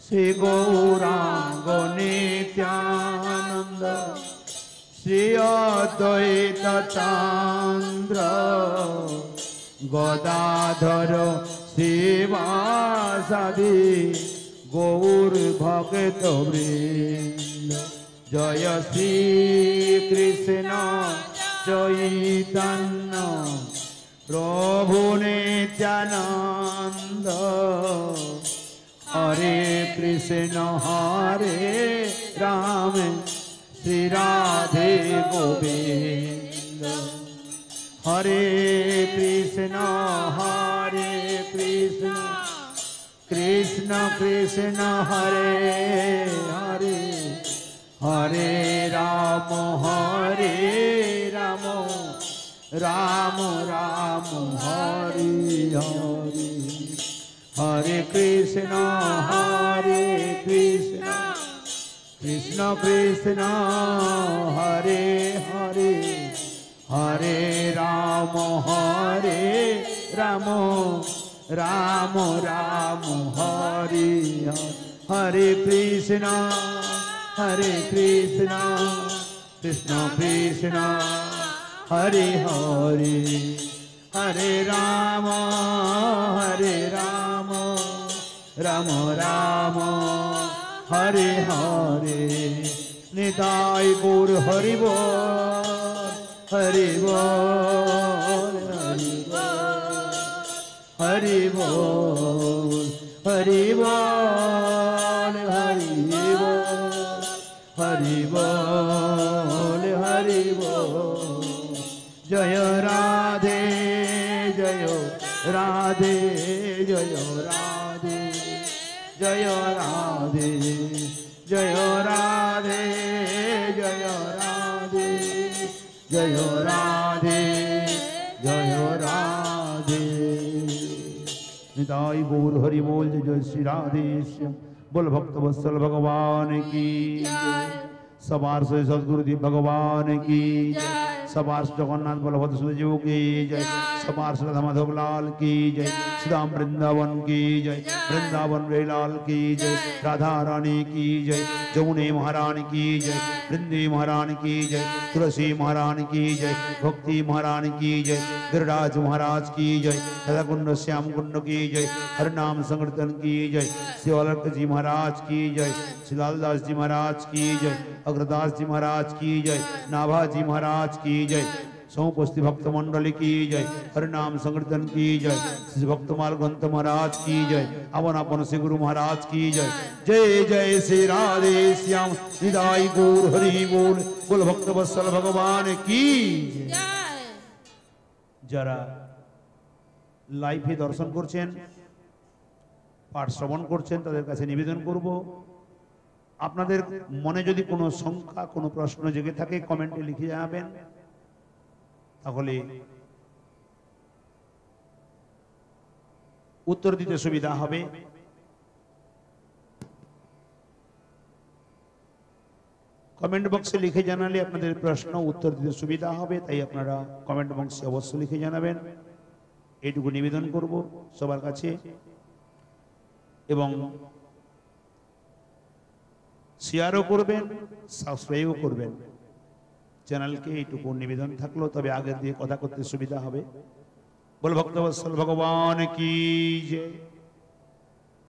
S1: শ্রী গৌরাঙ্গ নিত্যানন্দ শ্রী অদ্বৈত চন্দ্র গদাধর শিবাসাদি গৌর ভক্ত বৃন্দ জয় শ্রী কৃষ্ণ চৈতন্য প্রভু নিত্যানন্দ হরে কৃষ্ণ হরে রাম শ্রী রাধে গোবিন্দ হরে কৃষ্ণ কৃষ্ণ কৃষ্ণ হরে হরে হরে রাম রাম রাম হরে হরে হরে কৃষ্ণ কৃষ্ণ কৃষ্ণ হরে হরে হরে রাম রাম রাম রাম হরে হরে কৃষ্ণ কৃষ্ণ কৃষ্ণ হরে হরে হরে রাম রাম রাম হরে হরে নিতাই গৌর হরি বল হরি বল হরি বল হরি বল হরি বল হরি বল হরি বল জয় রাধে জয় রাধে জয় রাধে জয় রাধে জয় রাধে জয় রাধে জয় রাধে জয় রাধে निताई गौर हरि बोल जय श्री राधे श्याम बोल भक्त वत्सल भगवान की सबार से सदगुरुदेव भगवान की सबार से जगन्नाथ बलभद्र सुदेव की जय सबार से राधा माधव लाल की जय श्रीराम वृंदावन की जय वृंदावन लाल की जय राधा रानी की जय जमुने महारानी की जय वृंदे महारानी की जय तुलसी महारानी की जय भक्ति महारानी की जय गिरिराज महाराज की जय राधा कुंड श्याम कुंड की जय हरिनाम संकीर्तन की जय श्री अलक जी महाराज की जय श्री लालदास जी महाराज की जय अग्रदास जी महाराज की जय नाभा जी महाराज की जय सौपस्थि भक्त मंडली की जय हरिनाम संकीर्तन की जय श्री भक्तमाल ग्रंथ महाराज की जय अवन अपन श्री गुरु महाराज की जय जय जय श्री राधे श्याम निदाई गौर हरि बोल बोल भक्त वत्सल भगवान की जरा लाइभे दर्शन करছেন पाठ श्रवण করছেন তাদের কাছে নিবেদন করব আপনাদের মনে যদি কোনো শঙ্কা কোনো প্রশ্ন জেগে থাকে কমেন্টে লিখে জানাবেন তাহলে উত্তর দিতে সুবিধা হবে কমেন্ট বক্সে লিখে জানালে আপনাদের প্রশ্ন উত্তর দিতে সুবিধা হবে তাই আপনারা কমেন্ট বক্সে অবশ্যই লিখে জানাবেন এইটুকু নিবেদন করব সবার কাছে এবং শেয়ারও করবেন সাবস্ক্রাইবও করবেন চ্যানেলকে এইটুকু নিবেদন থাকলো তবে আগের দিয়ে কথা করতে সুবিধা হবে বল ভক্তবৎসল ভগবান কি জয়।